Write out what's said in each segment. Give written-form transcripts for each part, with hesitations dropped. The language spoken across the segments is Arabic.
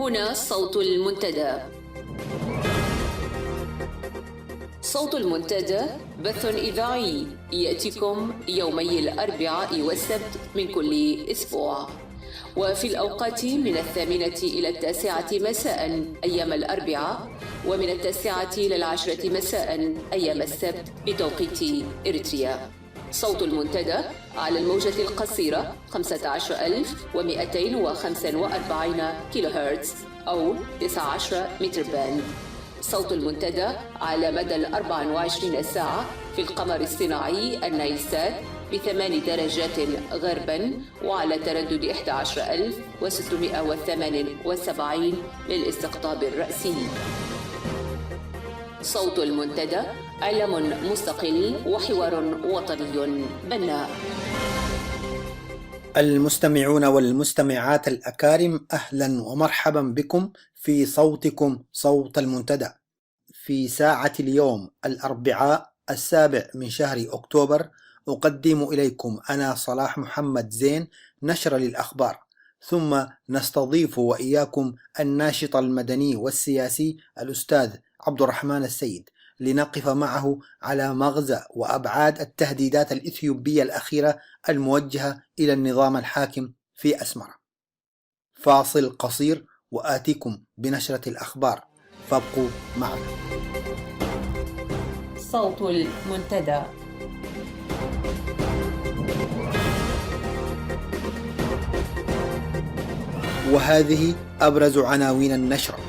هنا صوت المنتدى. صوت المنتدى بث إذاعي يأتيكم يومي الأربعاء والسبت من كل أسبوع، وفي الأوقات من 8 إلى 9 مساء أيام الأربعاء، ومن 9 إلى 10 مساء أيام السبت بتوقيت إريتريا. صوت المنتدى على الموجة القصيرة 15245 كيلو هرتز أو 19 متر باند. صوت المنتدى على مدى 24 ساعة في القمر الصناعي النايلسات ب8 درجات غربا، وعلى تردد 11678 للاستقطاب الرأسي. صوت المنتدى إعلام مستقل وحوار وطني بناء. المستمعون والمستمعات الأكارم، أهلا ومرحبا بكم في صوتكم صوت المنتدى في ساعة اليوم الأربعاء 7 من شهر أكتوبر. أقدم إليكم أنا صلاح محمد زين نشر للأخبار، ثم نستضيف وإياكم الناشط المدني والسياسي الأستاذ عبد الرحمن السيد لنقف معه على مغزى وأبعاد التهديدات الإثيوبية الأخيرة الموجهة إلى النظام الحاكم في أسمرة. فاصل قصير وآتيكم بنشرة الأخبار، فابقوا معنا. صوت المنتدى. وهذه أبرز عناوين النشرة: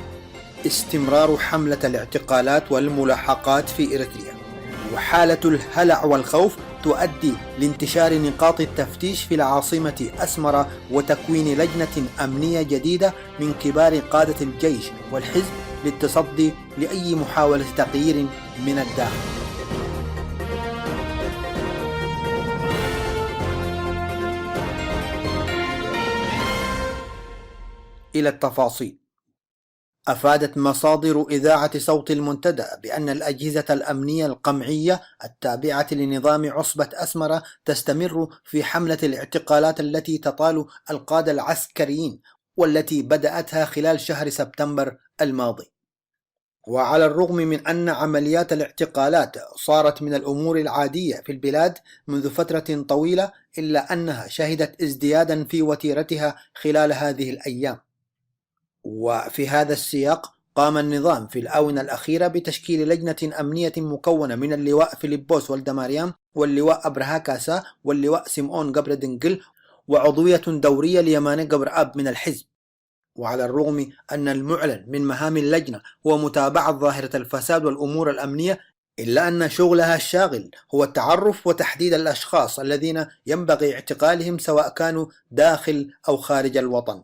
استمرار حملة الاعتقالات والملاحقات في إريتريا، وحالة الهلع والخوف تؤدي لانتشار نقاط التفتيش في العاصمة أسمرة وتكوين لجنة أمنية جديدة من كبار قادة الجيش والحزب للتصدي لأي محاولة تغيير من الداخل. إلى التفاصيل. أفادت مصادر إذاعة صوت المنتدى بأن الأجهزة الأمنية القمعية التابعة لنظام عصبة أسمرة تستمر في حملة الاعتقالات التي تطال القادة العسكريين، والتي بدأتها خلال شهر سبتمبر الماضي. وعلى الرغم من أن عمليات الاعتقالات صارت من الأمور العادية في البلاد منذ فترة طويلة، إلا أنها شهدت ازديادا في وتيرتها خلال هذه الأيام. وفي هذا السياق قام النظام في الآونة الأخيرة بتشكيل لجنة أمنية مكونة من اللواء فيليبوس والدماريام واللواء أبرها كاسا واللواء سيمون قبر دنجل وعضوية دورية ليماني قبر أب من الحزب. وعلى الرغم أن المعلن من مهام اللجنة هو متابعة ظاهرة الفساد والأمور الأمنية، إلا أن شغلها الشاغل هو التعرف وتحديد الأشخاص الذين ينبغي اعتقالهم سواء كانوا داخل أو خارج الوطن.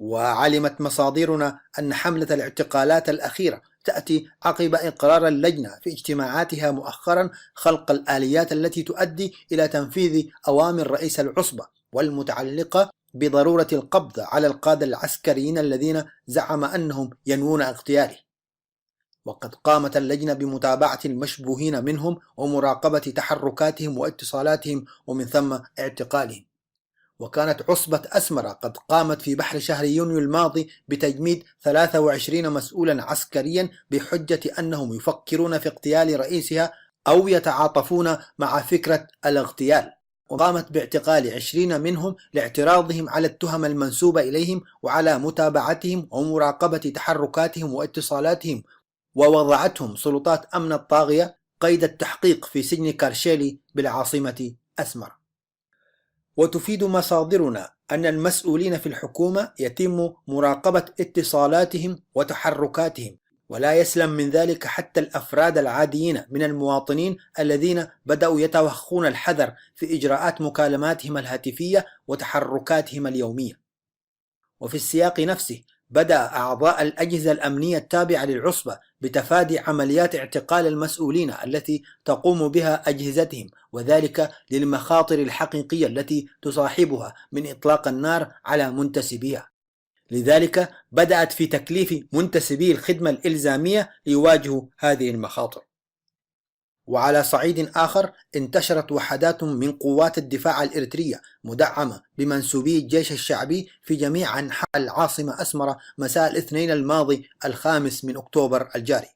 وعلمت مصادرنا أن حملة الاعتقالات الأخيرة تأتي عقب إقرار اللجنة في اجتماعاتها مؤخرا خلق الآليات التي تؤدي إلى تنفيذ أوامر رئيس العصبة، والمتعلقة بضرورة القبض على القادة العسكريين الذين زعم أنهم ينوون اغتياله. وقد قامت اللجنة بمتابعة المشبوهين منهم ومراقبة تحركاتهم واتصالاتهم ومن ثم اعتقالهم. وكانت عصبة أسمرة قد قامت في بحر شهر يونيو الماضي بتجميد 23 مسؤولا عسكريا بحجة أنهم يفكرون في اغتيال رئيسها أو يتعاطفون مع فكرة الاغتيال، وقامت باعتقال 20 منهم لاعتراضهم على التهم المنسوبة إليهم وعلى متابعتهم ومراقبة تحركاتهم واتصالاتهم، ووضعتهم سلطات أمن الطاغية قيد التحقيق في سجن كارشيلي بالعاصمة أسمرة. وتفيد مصادرنا أن المسؤولين في الحكومة يتم مراقبة اتصالاتهم وتحركاتهم، ولا يسلم من ذلك حتى الأفراد العاديين من المواطنين الذين بدأوا يتوخون الحذر في إجراءات مكالماتهم الهاتفية وتحركاتهم اليومية. وفي السياق نفسه بدأ أعضاء الأجهزة الأمنية التابعة للعصبة بتفادي عمليات اعتقال المسؤولين التي تقوم بها أجهزتهم، وذلك للمخاطر الحقيقية التي تصاحبها من إطلاق النار على منتسبيها. لذلك بدأت في تكليف منتسبي الخدمة الإلزامية ليواجهوا هذه المخاطر. وعلى صعيد آخر انتشرت وحدات من قوات الدفاع الإريترية مدعمة بمنسوبي الجيش الشعبي في جميع أنحاء العاصمة أسمرة مساء الاثنين الماضي 5 أكتوبر الجاري،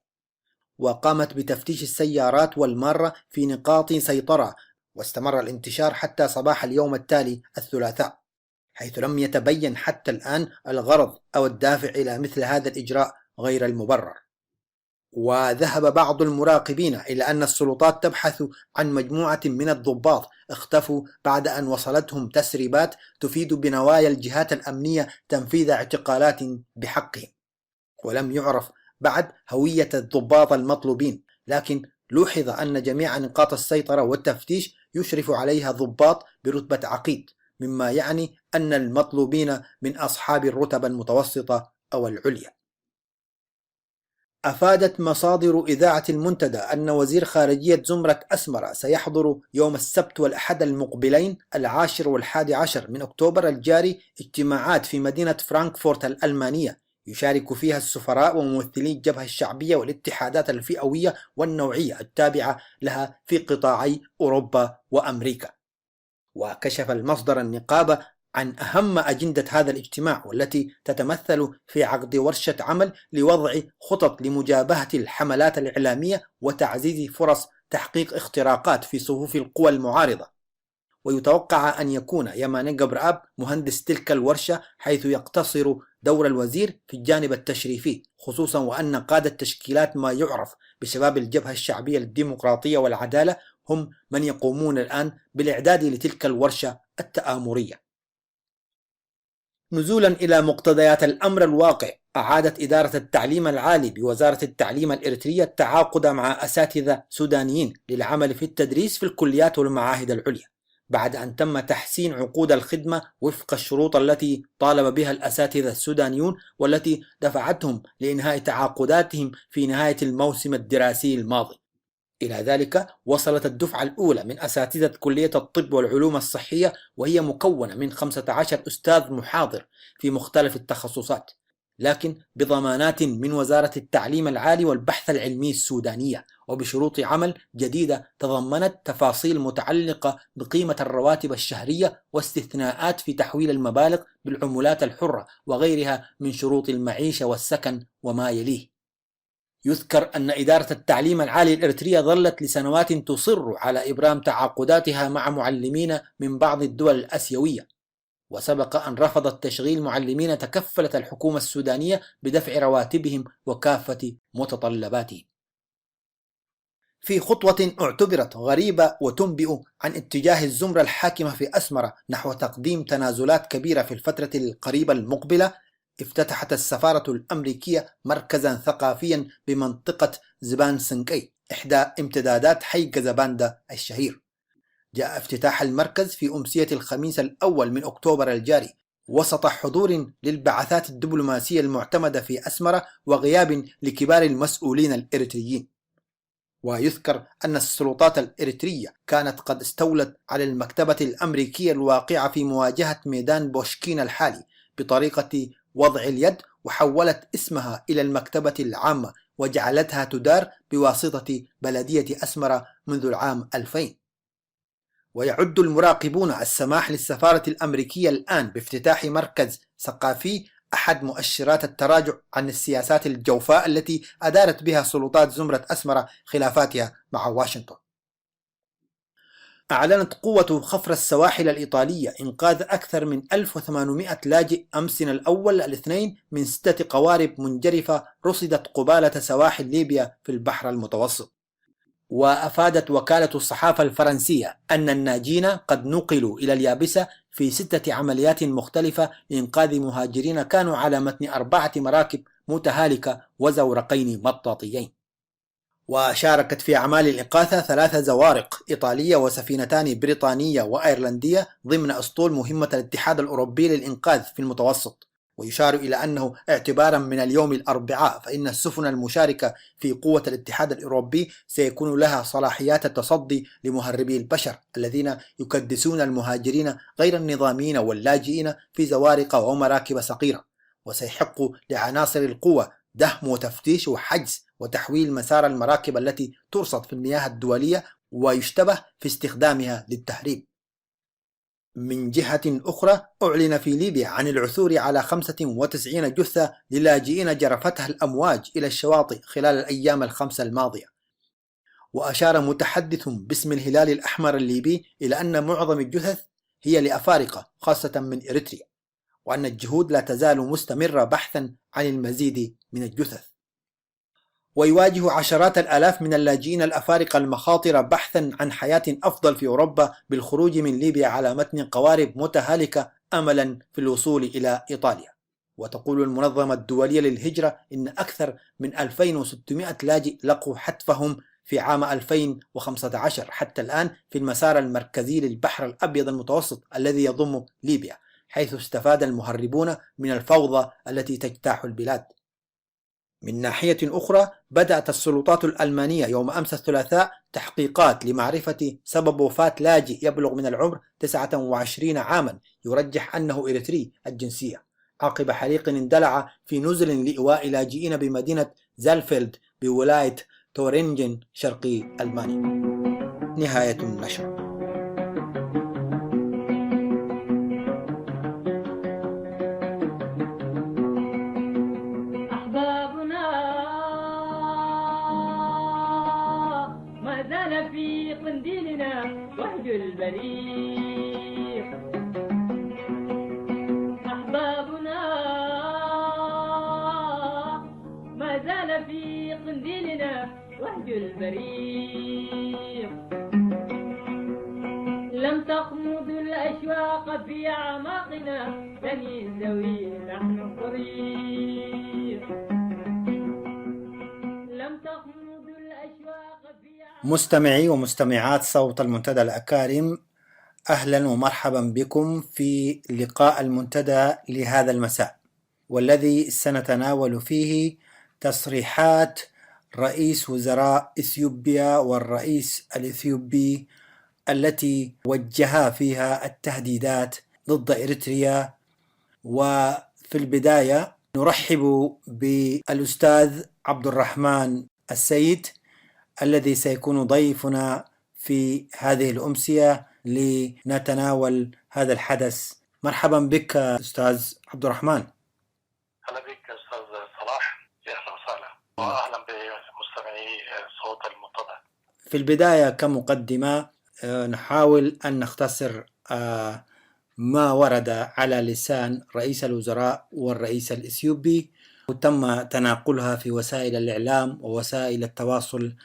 وقامت بتفتيش السيارات والمارة في نقاط سيطرة، واستمر الانتشار حتى صباح اليوم التالي الثلاثاء، حيث لم يتبين حتى الآن الغرض أو الدافع إلى مثل هذا الإجراء غير المبرر. وذهب بعض المراقبين إلى أن السلطات تبحث عن مجموعة من الضباط اختفوا بعد أن وصلتهم تسريبات تفيد بنوايا الجهات الأمنية تنفيذ اعتقالات بحقهم، ولم يعرف بعد هوية الضباط المطلوبين، لكن لوحظ أن جميع نقاط السيطرة والتفتيش يشرف عليها ضباط برتبة عقيد، مما يعني أن المطلوبين من أصحاب الرتب المتوسطة أو العليا. أفادت مصادر إذاعة المنتدى أن وزير خارجية زمرة أسمرة سيحضر يوم السبت والأحد المقبلين 10 و11 من أكتوبر الجاري اجتماعات في مدينة فرانكفورت الألمانية يشارك فيها السفراء وممثلي الجبهة الشعبية والاتحادات الفئوية والنوعية التابعة لها في قطاعي أوروبا وأمريكا. وكشف المصدر النقابة عن أهم أجندة هذا الاجتماع، والتي تتمثل في عقد ورشة عمل لوضع خطط لمجابهة الحملات الإعلامية وتعزيز فرص تحقيق اختراقات في صفوف القوى المعارضة. ويتوقع أن يكون يماني جبرآب مهندس تلك الورشة، حيث يقتصر دور الوزير في الجانب التشريفي، خصوصا وأن قادة تشكيلات ما يعرف بشباب الجبهة الشعبية للديمقراطية والعدالة هم من يقومون الآن بالإعداد لتلك الورشة التآمرية. نزولا إلى مقتضيات الأمر الواقع، أعادت إدارة التعليم العالي بوزارة التعليم الإريترية التعاقد مع أساتذة سودانيين للعمل في التدريس في الكليات والمعاهد العليا، بعد أن تم تحسين عقود الخدمة وفق الشروط التي طالب بها الأساتذة السودانيون، والتي دفعتهم لإنهاء تعاقداتهم في نهاية الموسم الدراسي الماضي. إلى ذلك وصلت الدفعة الأولى من أساتذة كلية الطب والعلوم الصحية، وهي مكونة من 15 أستاذ محاضر في مختلف التخصصات، لكن بضمانات من وزارة التعليم العالي والبحث العلمي السودانية، وبشروط عمل جديدة تضمنت تفاصيل متعلقة بقيمة الرواتب الشهرية واستثناءات في تحويل المبالغ بالعملات الحرة وغيرها من شروط المعيشة والسكن وما يليه. يذكر أن إدارة التعليم العالي الإريترية ظلت لسنوات تصر على إبرام تعاقداتها مع معلمين من بعض الدول الآسيوية، وسبق أن رفضت تشغيل معلمين تكفلت الحكومة السودانية بدفع رواتبهم وكافة متطلباتهم. في خطوة اعتبرت غريبة وتنبئ عن اتجاه الزمرة الحاكمة في أسمرة نحو تقديم تنازلات كبيرة في الفترة القريبة المقبلة، افتتحت السفارة الأمريكية مركزا ثقافيا بمنطقة زبان سنكي، إحدى امتدادات حي كازاباندا الشهير. جاء افتتاح المركز في أمسية الخميس الأول من أكتوبر الجاري، وسط حضور للبعثات الدبلوماسية المعتمدة في أسمرة وغياب لكبار المسؤولين الإريتريين. ويذكر أن السلطات الإريترية كانت قد استولت على المكتبة الأمريكية الواقعة في مواجهة ميدان بوشكين الحالي بطريقة وضع اليد، وحولت اسمها إلى المكتبة العامة وجعلتها تدار بواسطة بلدية أسمرة منذ العام 2000. ويعد المراقبون السماح للسفارة الأمريكية الآن بافتتاح مركز ثقافي أحد مؤشرات التراجع عن السياسات الجوفاء التي أدارت بها سلطات زمرة أسمرة خلافاتها مع واشنطن. أعلنت قوة خفر السواحل الإيطالية إنقاذ أكثر من 1800 لاجئ أمس الأول الاثنين من 6 قوارب منجرفة رصدت قبالة سواحل ليبيا في البحر المتوسط. وأفادت وكالة الصحافة الفرنسية أن الناجين قد نقلوا إلى اليابسة في 6 عمليات مختلفة لإنقاذ مهاجرين كانوا على متن 4 مراكب متهالكة وزورقين مطاطيين. وشاركت في أعمال الإغاثة 3 زوارق إيطالية وسفينتان بريطانية وأيرلندية ضمن أسطول مهمة الاتحاد الأوروبي للإنقاذ في المتوسط. ويشار إلى أنه اعتبارا من اليوم الأربعاء فإن السفن المشاركة في قوة الاتحاد الأوروبي سيكون لها صلاحيات التصدي لمهربي البشر الذين يكدسون المهاجرين غير النظاميين واللاجئين في زوارق ومراكب صغيرة، وسيحق لعناصر القوة دهم وتفتيش وحجز وتحويل مسار المراكب التي ترصد في المياه الدولية ويشتبه في استخدامها للتهريب. من جهة أخرى، أعلن في ليبيا عن العثور على 95 جثة للاجئين جرفتها الأمواج إلى الشواطئ خلال الأيام الخمسة الماضية. وأشار متحدث باسم الهلال الأحمر الليبي إلى أن معظم الجثث هي لأفارقة خاصة من إريتريا، وأن الجهود لا تزال مستمرة بحثا عن المزيد من الجثث. ويواجه عشرات الآلاف من اللاجئين الأفارقة المخاطر بحثا عن حياة أفضل في أوروبا بالخروج من ليبيا على متن قوارب متهالكة أملا في الوصول إلى إيطاليا. وتقول المنظمة الدولية للهجرة إن أكثر من 2600 لاجئ لقوا حتفهم في عام 2015 حتى الآن في المسار المركزي للبحر الأبيض المتوسط الذي يضم ليبيا، حيث استفاد المهربون من الفوضى التي تجتاح البلاد. من ناحية أخرى، بدأت السلطات الألمانية يوم أمس الثلاثاء تحقيقات لمعرفة سبب وفاة لاجئ يبلغ من العمر 29 عاما يرجح أنه إريتري الجنسية، عقب حريق اندلع في نزل لإيواء لاجئين بمدينة زالفيلد بولاية تورينجن شرقي ألمانيا. نهاية النشر. في قنديلنا وهج البريق، أحبابنا ما زال في قنديلنا وهج البريق، لم تخمض الأشواق في أعماقنا لن يزوي لحن الطريق، لم تخمض الأشواق في مستمعي ومستمعات صوت المنتدى الأكارم، أهلا ومرحبا بكم في لقاء المنتدى لهذا المساء، والذي سنتناول فيه تصريحات رئيس وزراء إثيوبيا والرئيس الإثيوبي التي وجها فيها التهديدات ضد إريتريا. وفي البداية نرحب بالأستاذ عبد الرحمن السيد الذي سيكون ضيفنا في هذه الأمسية لنتناول هذا الحدث. مرحبا بك أستاذ عبد الرحمن. أهلا بك أستاذ صلاح، أهلا وسهلا، وأهلا بمستمعي صوت المنتدى. في البداية كمقدمة نحاول أن نختصر ما ورد على لسان رئيس الوزراء والرئيس الإثيوبي، وتم تناقلها في وسائل الإعلام ووسائل التواصل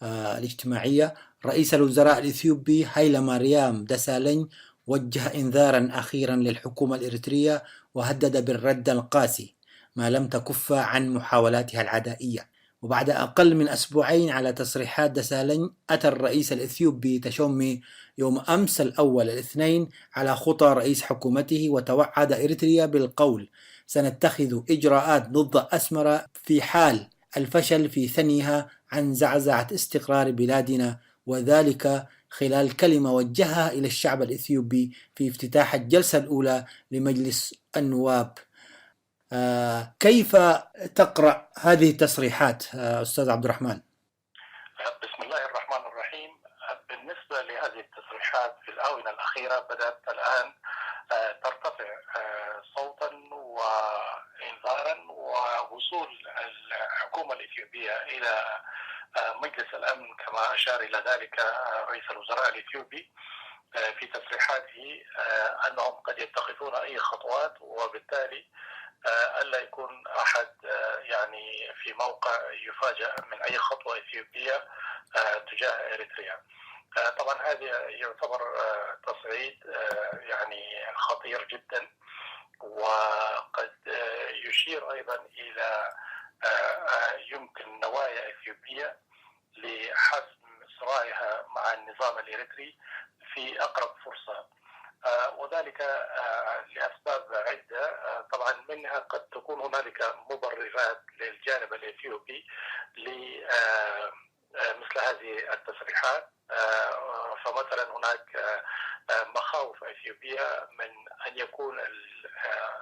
الاجتماعية. رئيس الوزراء الإثيوبي هايلة ماريام دسالين وجه إنذارا أخيرا للحكومة الإريترية وهدد بالرد القاسي ما لم تكف عن محاولاتها العدائية. وبعد أقل من أسبوعين على تصريحات دسالين، أتى الرئيس الإثيوبي تشومي يوم أمس الأول الاثنين على خطى رئيس حكومته وتوعد إريتريا بالقول: سنتخذ إجراءات ضد أسمرة في حال الفشل في ثنيها عن زعزعة استقرار بلادنا، وذلك خلال كلمة وجهها إلى الشعب الإثيوبي في افتتاح الجلسة الأولى لمجلس النواب. كيف تقرأ هذه التصريحات أستاذ عبد الرحمن؟ بسم الله الرحمن الرحيم. بالنسبة لهذه التصريحات في الآونة الأخيرة بدأت الآن ترتفع صوتا وإنذارا، ووصول الحكومة الإثيوبية إلى مجلس الأمن كما أشار إلى ذلك رئيس الوزراء الإثيوبي في تصريحاته أنهم قد يتخذون أي خطوات، وبالتالي ألا يكون أحد يعني في موقع يفاجأ من أي خطوة إثيوبية تجاه إريتريا. طبعا هذا يعتبر تصعيد يعني خطير جدا، وقد يشير أيضا إلى يمكن نوايا إثيوبيا لحسم صراعها مع النظام الإريتري في أقرب فرصة، وذلك لأسباب عدة. طبعا منها قد تكون هنالك مبررات للجانب الإثيوبي لمثل هذه التصريحات، فمثلا هناك مخاوف إثيوبية من أن يكون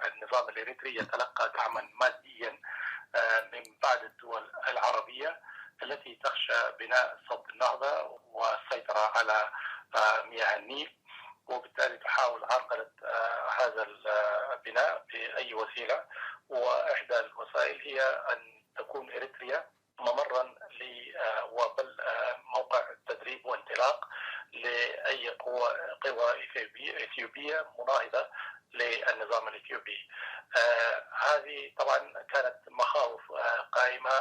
النظام الإريتري يتلقى دعما ماديا من بعض الدول العربية التي تخشى بناء سد النهضة والسيطرة على مياه النيل، وبالتالي تحاول عرقلة هذا البناء بأي وسيلة. وإحدى الوسائل هي أن تكون إريتريا ممرا وبل موقع تدريب وانطلاق لأي قوى إثيوبية مناهضة للنظام الإثيوبي. هذه طبعا كانت مخاوف قائمة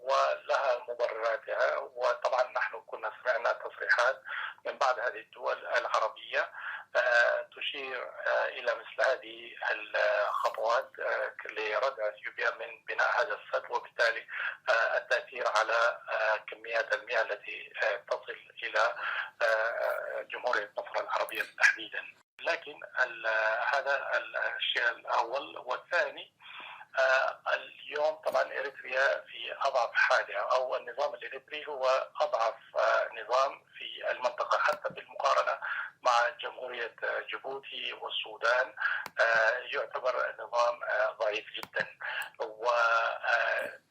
ولها مبرراتها، وطبعا نحن كنا سمعنا تصريحات من بعض هذه الدول العربية تشير إلى مثل هذه الخطوات لردع إثيوبيا من بناء هذا السد، وبالتالي التأثير على كميات المياه التي تصل إلى جمهورية مصر العربية تحديدا. لكن هذا الشيء الأول. والثاني، اليوم طبعا إريتريا في أضعف حالها، أو النظام الإريتري هو أضعف نظام في المنطقة حتى بالمقارنة مع جمهورية جيبوتي والسودان. يعتبر نظام ضعيف جدا،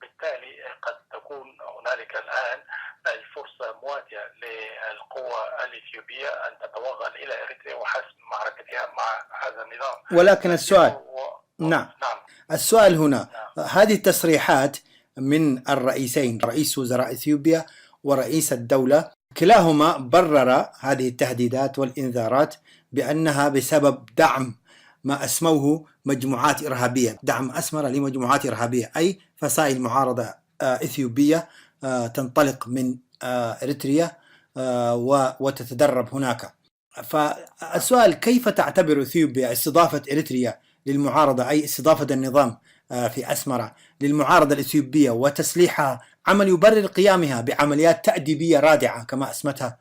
وبالتالي قد تكون هنالك الآن الفرصة مواتية للقوى الإثيوبية أن تتوغل إلى إريتريا وحسم معركتها مع هذا النظام. ولكن السؤال نعم السؤال هنا، هذه التصريحات من الرئيسين، رئيس وزراء إثيوبيا ورئيس الدولة، كلاهما برر هذه التهديدات والإنذارات بأنها بسبب دعم ما أسموه مجموعات إرهابية، دعم أسمر لمجموعات إرهابية، أي فصائل معارضة إثيوبية تنطلق من إريتريا وتتدرب هناك. فالسؤال، كيف تعتبر إثيوبيا استضافة إريتريا للمعارضة، أي استضافة النظام في أسمرة للمعارضة الإثيوبية وتسليحها، عمل يبرر قيامها بعمليات تأديبية رادعة كما أسمتها،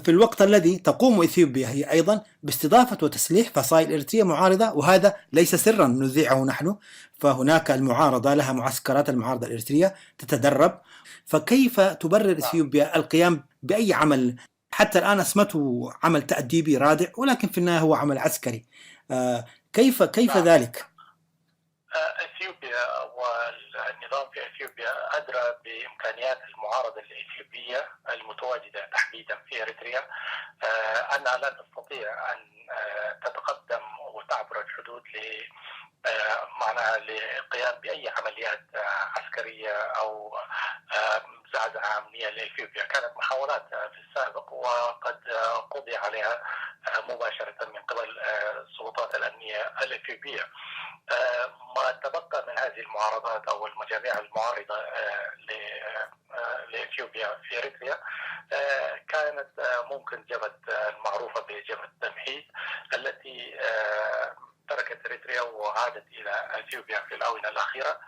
في الوقت الذي تقوم إثيوبيا هي أيضا باستضافة وتسليح فصائل إريترية معارضة، وهذا ليس سرا نذيعه نحن، فهناك المعارضة لها معسكرات المعارضة الإريترية تتدرب. فكيف تبرر إثيوبيا القيام بأي عمل حتى الآن أسمته عمل تأديبي رادع، ولكن في النهاية هو عمل عسكري؟ كيف ذلك؟ اثيوبيا والنظام في اثيوبيا ادرى بامكانيات المعارضه الاثيوبيه المتواجده تحديدا في اريتريا، انها لا تستطيع ان تتقدم وتعبر الحدود معناها للقيام باي عمليات عسكريه او زعزعه امنيه لاثيوبيا. كانت محاولات في السابق وقد قضي عليها مباشره من قبل السلطات الامنيه الاثيوبيه. ما تبقى من هذه المعارضات او المجاميع المعارضه لاثيوبيا في اريتريا كانت ممكن جبهه المعروفه بجبهه تمهيد التي تركت اريتريا وعادت الى اثيوبيا في الاونه الاخيره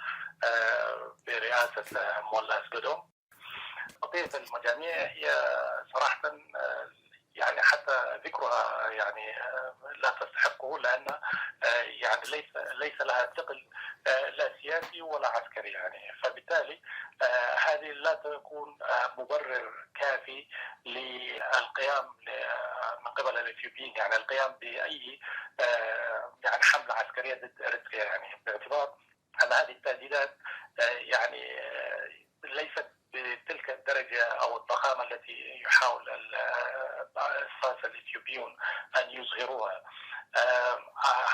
برئاسه مولا اسقدوم. قضيه المجاميع هي صراحه يعني حتى ذكرها يعني لا تستحقه، لان يعني ليس لها ثقل لا سياسي ولا عسكري يعني، فبالتالي هذه لا تكون مبرر كافي للقيام من قبل الاثيوبيين، يعني القيام باي يعني حمله عسكريه ضد اريتريا، يعني باعتبار ان هذه التهديدات يعني ليست بتلك الدرجة أو الضخامة التي يحاول الساسة الإثيوبيون أن يظهروها.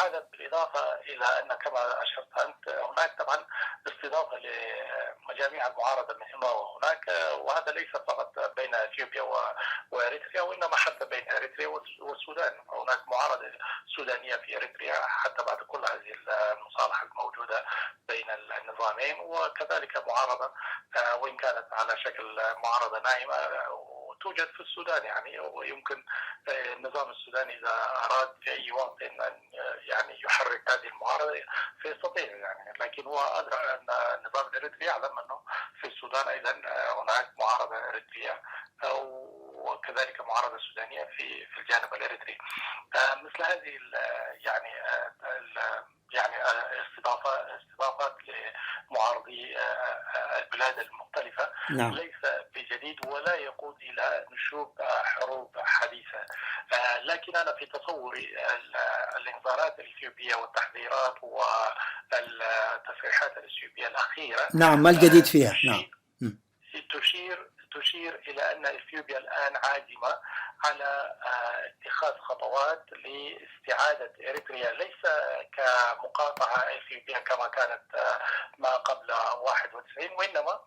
هذا بالإضافة إلى أن كما أشرت أنت هناك طبعا استضافة لمجاميع المعارضة من هنا وهناك، وهذا ليس فقط بين إثيوبيا وإريتريا وإنما حتى بين إريتريا والسودان. هناك معارضة سودانية في إريتريا حتى بعد كل هذه المصالحة الموجودة بين النظامين، وكذلك معارضة وإن كانت على شكل معارضة ناعمة توجد في السودان يعني، ويمكن النظام السوداني إذا أراد في أي وقت أن يعني يحرك هذه المعارضة فيستطيع يعني، لكن هو أدرى أن النظام الإريتري يعلم أنه في السودان أيضا هناك معارضة إريترية وكذلك معارضة سودانية في الجانب الإريتري. مثل هذه يعني استضافات لمعارضي البلاد المختلفة ليس بجديد ولا يقود إلى نشوب حروب حديثة، لكن أنا في تصوري الإنذارات الإثيوبية والتحذيرات والتصريحات الإثيوبية الأخيرة، نعم، ما الجديد فيها؟ نعم. تشير إلى أن إثيوبيا الآن عازمة على اتخاذ خطوات لاستعادة إريتريا، ليس كمقاطعة إثيوبيا كما كانت ما قبل 91، وإنما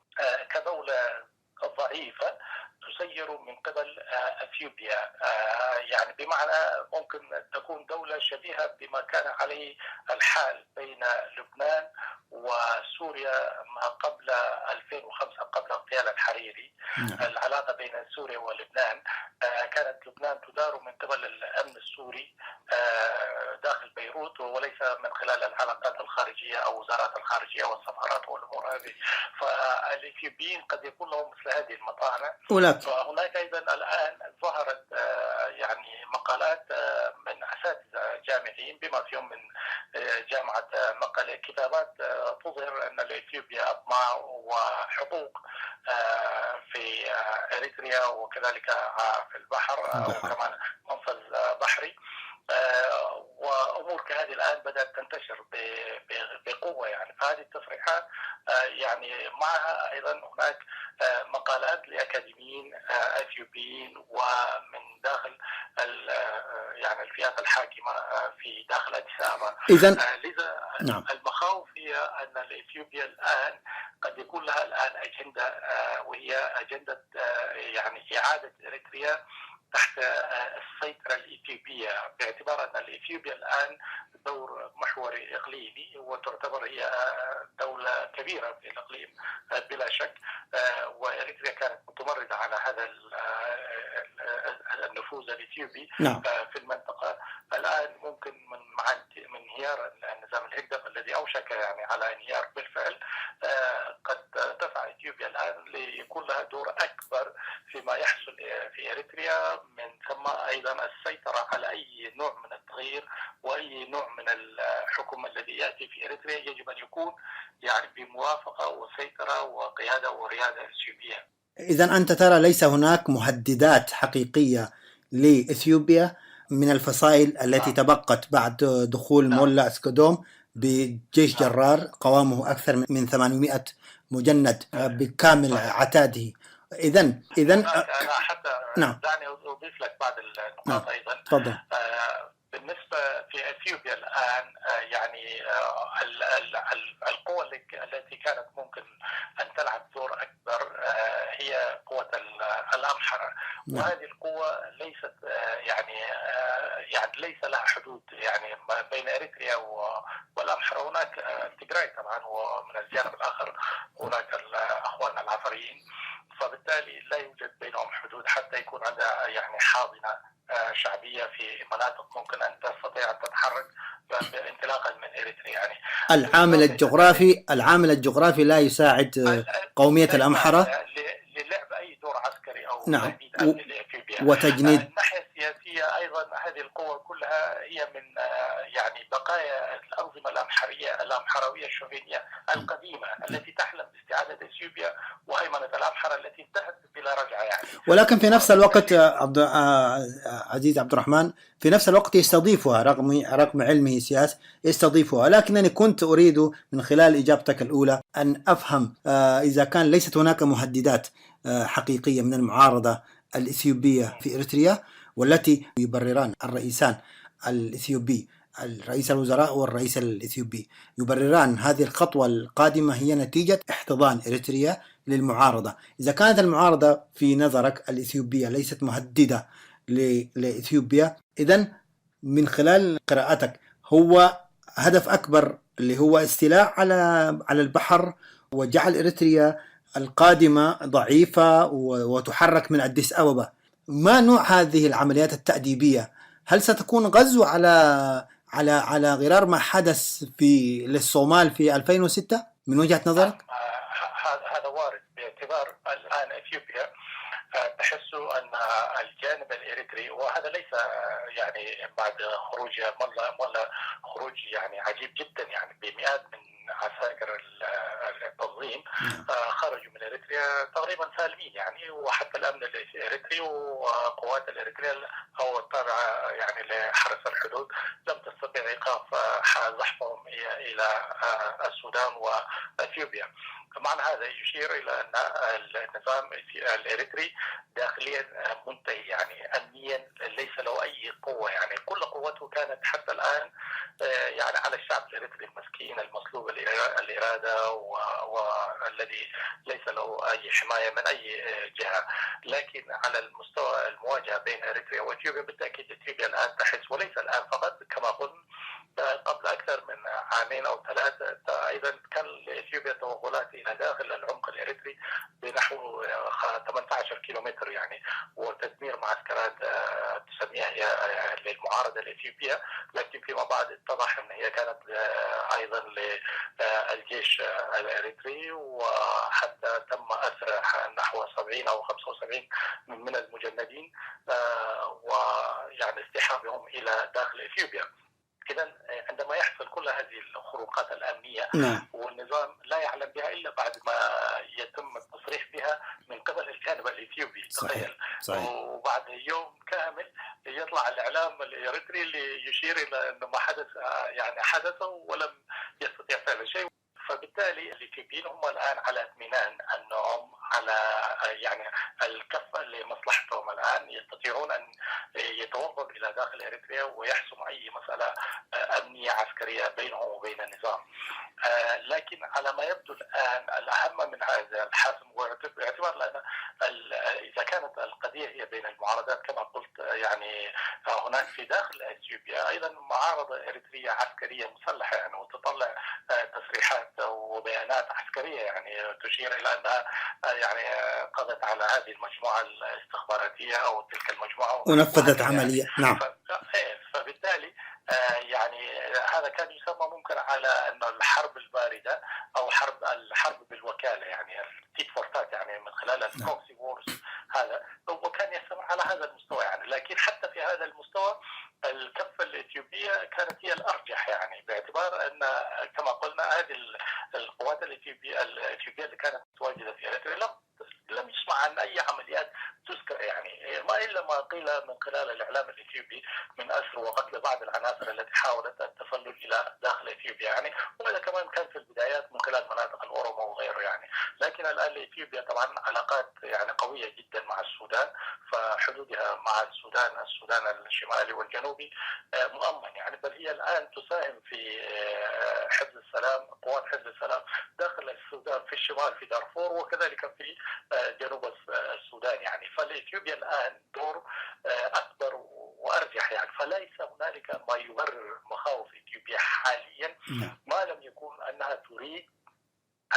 كدولة ضعيفة تسير من قبل أثيوبيا، يعني بمعنى ممكن تكون دولة شبيهة بما كان عليه الحال بين لبنان وسوريا ما قبل 2005 قبل اغتيال الحريري. العلاقة بين سوريا ولبنان كانت لبنان تدار من قبل الأمن السوري داخل بيروت، وليس من خلال العلاقات الخارجية أو وزارات الخارجية والسفارات والأمور هذه. فالإثيوبيين قد يكون لهم مثل هذه المطامع. فهناك أيضا الآن ظهرت يعني مقالات من أساتذة جامعيين بما فيهم من جامعة مقالة، كتابات تظهر أن لإثيوبيا أطماع وحقوق في إريتريا وكذلك في البحر وكمان منفذ بحري، وأمور كهذه الآن بدأت تنتشر بقوة. يعني فهذه التصريحات يعني معها أيضا هناك مقالات لأكاديميين أثيوبيين ومن داخل يعني الفئات الحاكمة في داخل أديس أبابا. لذا نعم. المخاوف هي أن إثيوبيا الآن قد يكون لها الآن أجندة، وهي أجندة يعني إعادة إريتريا تحت السيطرة الإثيوبية، باعتبار أن إثيوبيا الآن دور محوري إقليمي وتعتبر هي دولة كبيرة في الإقليم بلا شك، وإريتريا كانت متمردة على هذا النفوذ الإثيوبي في المنطقة. الآن ممكن من انهيار النظام الهكدف الذي أوشك يعني على انهيار بالفعل، قد تسعى إثيوبيا الآن ليكون لها دور أكبر فيما يحصل في إريتريا، من ثم أيضا السيطرة على أي نوع من التغيير وأي نوع من الحكم الذي يأتي في إريتريا يجب أن يكون يعني بموافقة وسيطرة وقيادة وريادة إثيوبية. إذن أنت ترى ليس هناك مهددات حقيقية لإثيوبيا من الفصائل التي تبقت بعد دخول مولا أسكودوم بجيش جرار قوامه أكثر من 800 مجند بكامل عتاده. إذن أنا حتى دعني أضيف لك بعض النقاط أيضا. تفضل. بالنسبة في أثيوبيا الآن يعني القوة التي كانت ممكن أن تلعب دور أكبر هي قوة الأمحرة، وهذه القوة ليست يعني ليس لها حدود يعني بين إريتريا والأمحرة. هناك تيغراي طبعا، ومن الجانب الآخر هناك الأخوان العفريين، فبالتالي لا يوجد بينهم حدود حتى يكون عندها يعني حاضنة شعبية في مناطق ممكن أن تستطيع أن تتحرك انطلاقا من إريتريا. يعني العامل الجغرافي لا يساعد قومية الأمحرة للعب أي دور عسكري أو تهديد أمني لإثيوبيا. وتجنيد. الناحية السياسية أيضا هذه القوة كلها هي من يعني بقايا الأنظمة الأمحروية الشوفينية القديمة التي تحلم باستعادة إثيوبيا وهيمنة الأمحرة التي انتهت بلا رجعة يعني. ولكن في نفس الوقت عزيز عبد الرحمن في نفس الوقت يستضيفها رغم علمه سياسي يستضيفها. لكنني كنت أريد من خلال إجابتك الأولى أن أفهم إذا كان ليست هناك مهددات حقيقية من المعارضة الإثيوبية في إريتريا، والتي يبرران الرئيسان الإثيوبي رئيس الوزراء والرئيس الإثيوبي يبرران هذه الخطوة القادمة هي نتيجة احتضان إريتريا للمعارضة. إذا كانت المعارضة في نظرك الإثيوبية ليست مهددة لإثيوبيا، إذن من خلال قراءتك هو هدف أكبر اللي هو استيلاء على البحر وجعل إريتريا القادمة ضعيفة وتحرك من أديس أبابا. ما نوع هذه العمليات التأديبية؟ هل ستكون غزو على غرار ما حدث للصومال في 2006 من وجهة نظرك؟ هذا وارد، باعتبار الآن إثيوبيا تحس أن الجانب الإريتري، وهذا ليس يعني بعد خروج مولا خروج يعني عجيب جدا، يعني بمئات من عساكر التنظيم خرجوا من إريتريا تقريبا سالمين يعني، وحتى الأمن الإريتري وقوات الإريتريا أو التابعة يعني لحرس الحدود لم تستطيع إيقاف زحفهم إلى السودان وأثيوبيا. معنى هذا يشير إلى أن النظام الإريتري داخليا منتهي، يعني أمنيا ليس له أي قوة، يعني كل قوته كانت حتى الآن يعني على الشعب الإريتري المسكين المصلوب الإرادة والذي ليس له أي حماية من أي جهة. لكن على المستوى المواجهة بين إريتريا وإثيوبيا بالتأكيد إثيوبيا الآن تحس، وليس الآن فقط كما قلنا قبل أكثر من عامين أو ثلاثة أيضا كان لإثيوبيا توغلات إلى داخل العمق الإريتري بنحو 18 كيلومتر يعني، وتدمير معسكرات تسميها هي للمعارضة الإثيوبية، لكن فيما بعد اتضح أن هي كانت أيضا للجيش الإريتري، وحتى تم أسر نحو 70 أو 75 من المجندين ويعني استيحابهم إلى داخل إثيوبيا. إذا عندما يحصل كل هذه الخروقات الأمنية والنظام لا يعلم بها إلا بعد ما يتم التصريح بها من قبل الجانب الإثيوبي، تخيل. وبعد يوم كامل يطلع الإعلام الإريتري اللي يشير إلى أن ما حدث يعني حدث ولم يستطيع فعل شيء. فبالتالي الإثيوبيين هم الآن على اطمئنان أنهم على يعني الكفة لمصلحتهم، الآن يستطيعون أن يتوغلوا إلى داخل إريتريا ويحسموا أي مسألة أمنية عسكرية بينهم وبين النظام. لكن على ما يبدو الآن الأهم من هذا الحسم باعتبار لأن إذا كانت القضية هي بين المعارضات كما قلت، يعني هناك في داخل إثيوبيا أيضا معارضة إريترية عسكرية مسلحة يعني، وتطلع تصريحات وبيانات عسكرية يعني تشير إلى أنها يعني قضت على هذه المجموعة الاستخباراتية أو تلك المجموعة ونفذت عملية. نعم. فبالتالي يعني هذا كان يسمى ممكن على أنه الحرب الباردة أو الحرب بالوكالة، يعني تيت فورتات، يعني من خلال البروكسي وورز. هذا وكان يستمر على هذا المستوى يعني، لكن حتى في هذا المستوى الكفة الإثيوبية كانت هي الأرجح يعني، باعتبار أن كما قلنا هذه القوات الإثيوبية اللي كانت متواجدة في إريتريا لم يسمع عن أي عمليات تذكر يعني، ما إلا ما قيل من خلال الإعلام الإثيوبي من أسر وقتل بعض العناصر التي حاولت التسلل إلى داخل إثيوبيا يعني، وهذا كمان كان في البدايات من خلال مناطق الأورومو وغيره يعني. لكن الآن إثيوبيا طبعا علاقات يعني قوية جدا مع السودان، فحدودها مع السودان الشمالي والجنوبي مؤمن يعني، بل هي الآن تساهم في حفظ السلام، قوات حفظ السلام داخل السودان في الشمال في دارفور وكذلك في جنوب السودان يعني. فالإثيوبيا الآن دور أكبر وأرجح يعني، فليس هنالك ما يبرر مخاوف إثيوبيا حاليا ما لم يكون أنها تريد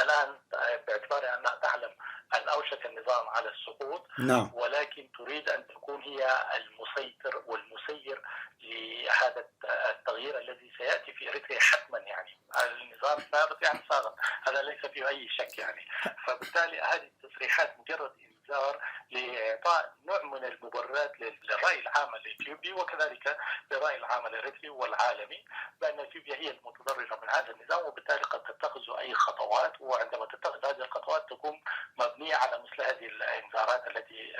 الآن باعتبار أنها تعلم أن أوشك النظام على السقوط، ولكن تريد أن تكون هي المسيطر والمسير لهذا التغيير الذي سيأتي في إريتريا حتما يعني. النظام ثابت يعني ساقط، هذا ليس فيه أي شك يعني. فبالتالي هذه التصريحات مجرد إنذار لإعطاء نوع من المبررات للرأي العام الإثيوبي وكذلك للرأي العام الإريتري والعالمي بأن إثيوبيا هي المتضررة من هذا النظام، وبالتالي قد تتخذ أي خطوات، وعندما تتخذ هذه الخطوات تكون مبنية على مثل هذه الإنذارات التي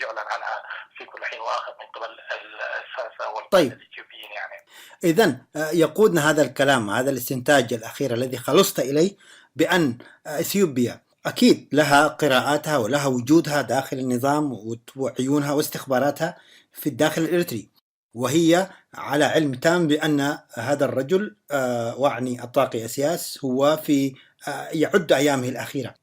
يعلن عنها في كل حين وآخر من قبل الساسة والقادة الإثيوبيين يعني. إذن يقودنا هذا الكلام، هذا الاستنتاج الأخير الذي خلصت إليه، بأن إثيوبيا أكيد لها قراءاتها ولها وجودها داخل النظام وعيونها واستخباراتها في الداخل الإريتري، وهي على علم تام بأن هذا الرجل وعني الطاقي أسياس هو في يعد أيامه الأخيرة.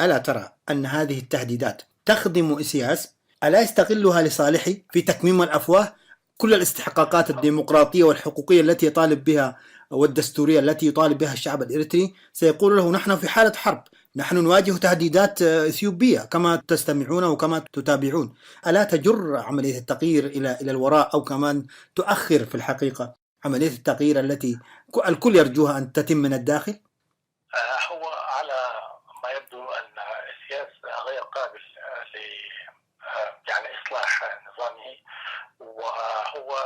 ألا ترى أن هذه التهديدات تخدم إسياس؟ ألا يستغلها لصالحه في تكميم الأفواه؟ كل الاستحقاقات الديمقراطية والحقوقية التي يطالب بها والدستورية التي يطالب بها الشعب الإريتري سيقول له نحن في حالة حرب، نحن نواجه تهديدات إثيوبية كما تستمعون وكما تتابعون. ألا تجر عملية التغيير إلى الوراء، أو كمان تؤخر في الحقيقة عملية التغيير التي الكل يرجوها أن تتم من الداخل؟ هو على ما يبدو أن السياسة غير قابل يعني إصلاح نظامه، وهو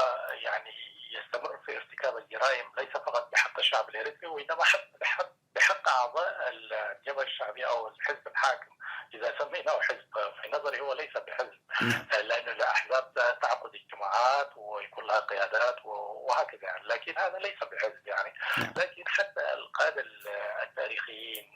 يعني يستمر في ارتكاب الجرائم ليس فقط بحق الشعب الإريتري وإنما بحق أعضاء الجبهة الشعبية أو الحزب الحاكم إذا سميناه حزب في نظري هو ليس بحزب، لأنه الأحزاب تعقد اجتماعات ويكون لها قيادات وهكذا يعني، لكن هذا ليس بحزب يعني. لكن حتى القادة التاريخيين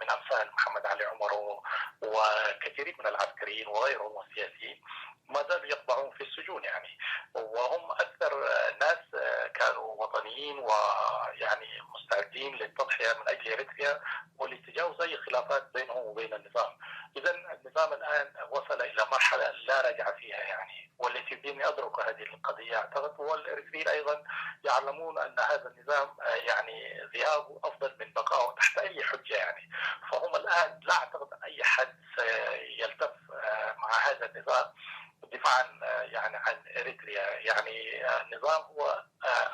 من أمثال محمد علي عمر وكثيرين من العسكريين وغيرهم والسياسيين ما زالوا يطبعون في السجون يعني، وهم أكثر ناس كانوا وطنيين ويعني مستعدين للتضحية من أجل إريتريا ولتجاوز أي خلافات بينهم وبين النظام. إذا النظام الآن وصل إلى مرحلة لا رجع فيها يعني، والإثيوبيين أدركوا هذه القضية أعتقد، والإريتريين أيضا يعلمون أن هذا النظام يعني ذهابه أفضل من بقائه تحت أي حجة يعني. فهم الآن لا أعتقد أي حد سيلتف مع هذا النظام دفاعا يعني عن إريتريا يعني. النظام هو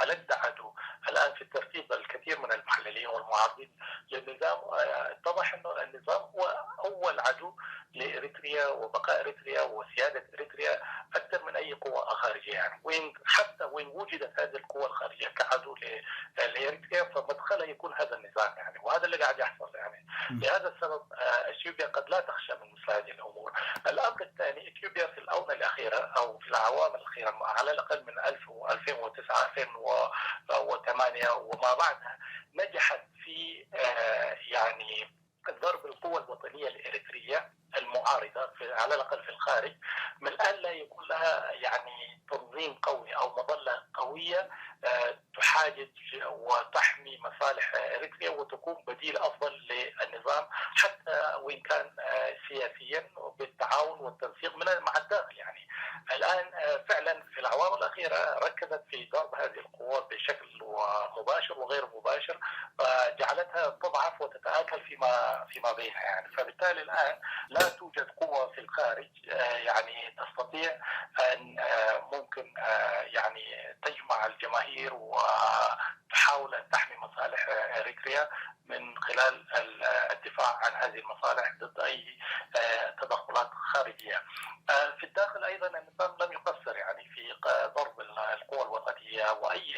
ألد عدو الآن في الترتيب. الكثير من المحللين والمعارضين للنظام اتضح أنه النظام هو أول عدو لإريتريا وبقاء إريتريا وسيادة إريتريا أكثر من أي قوة خارجية يعني. حتى وين وجدت هذه القوة الخارجية كعدو لإريتريا فمدخلها يكون هذا النظام يعني، وهذا اللي قاعد يحصل يعني. لهذا السبب إثيوبيا قد لا تخشى من مثل هذه الأمور. الأمر الثاني، إثيوبيا في الآونة الأخيرة أو في الأعوام الأخيرة على الأقل من 2009 2008 وما بعدها نجحت في يعني ضرب القوى الوطنية الإريترية المعارضة على الأقل في الخارج، من الآن لا يكون لها يعني تنظيم قوي أو مظلة قوية تحاجج وتحمي مصالح إريتريا وتكون بديل أفضل للنظام حتى وإن كان سياسيا بالتعاون والتنسيق مع الداخل يعني. الآن فعلا في الأعوام الأخيرة ركزت في ضرب هذه القوات بشكل مباشر وغير مباشر، جعلتها تضعف وتتآكل فيما بينها يعني. فبالتالي الآن لا توجد قوة في الخارج يعني تستطيع أن ممكن يعني تجمع الجماهير وتحاول أن تحمي مصالح إريتريا من خلال الدفاع عن هذه المصالح ضد أي تدخلات خارجية. في الداخل أيضا النظام لم يقصر يعني في ضرب القوى الوطنية، وأي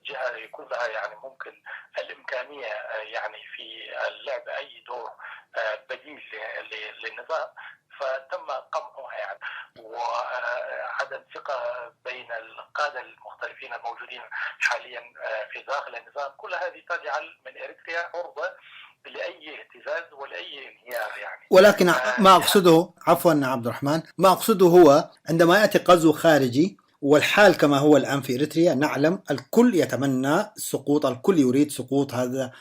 جهة يكون لها يعني ممكن الإمكانية يعني في اللعب أي دور بديل للنظام فتم قمعها يعني. وعدم ثقة بين القادة المختلفين الموجودين حاليا في داخل النظام، كل هذه تجعل من إريتريا عرضة لأي اهتزاز ولأي انهيار يعني. ولكن ما أقصده، عفوا عبد الرحمن، ما أقصده هو عندما يأتي غزو خارجي والحال كما هو الآن في إريتريا، نعلم الكل يتمنى سقوط، الكل يريد سقوط هذا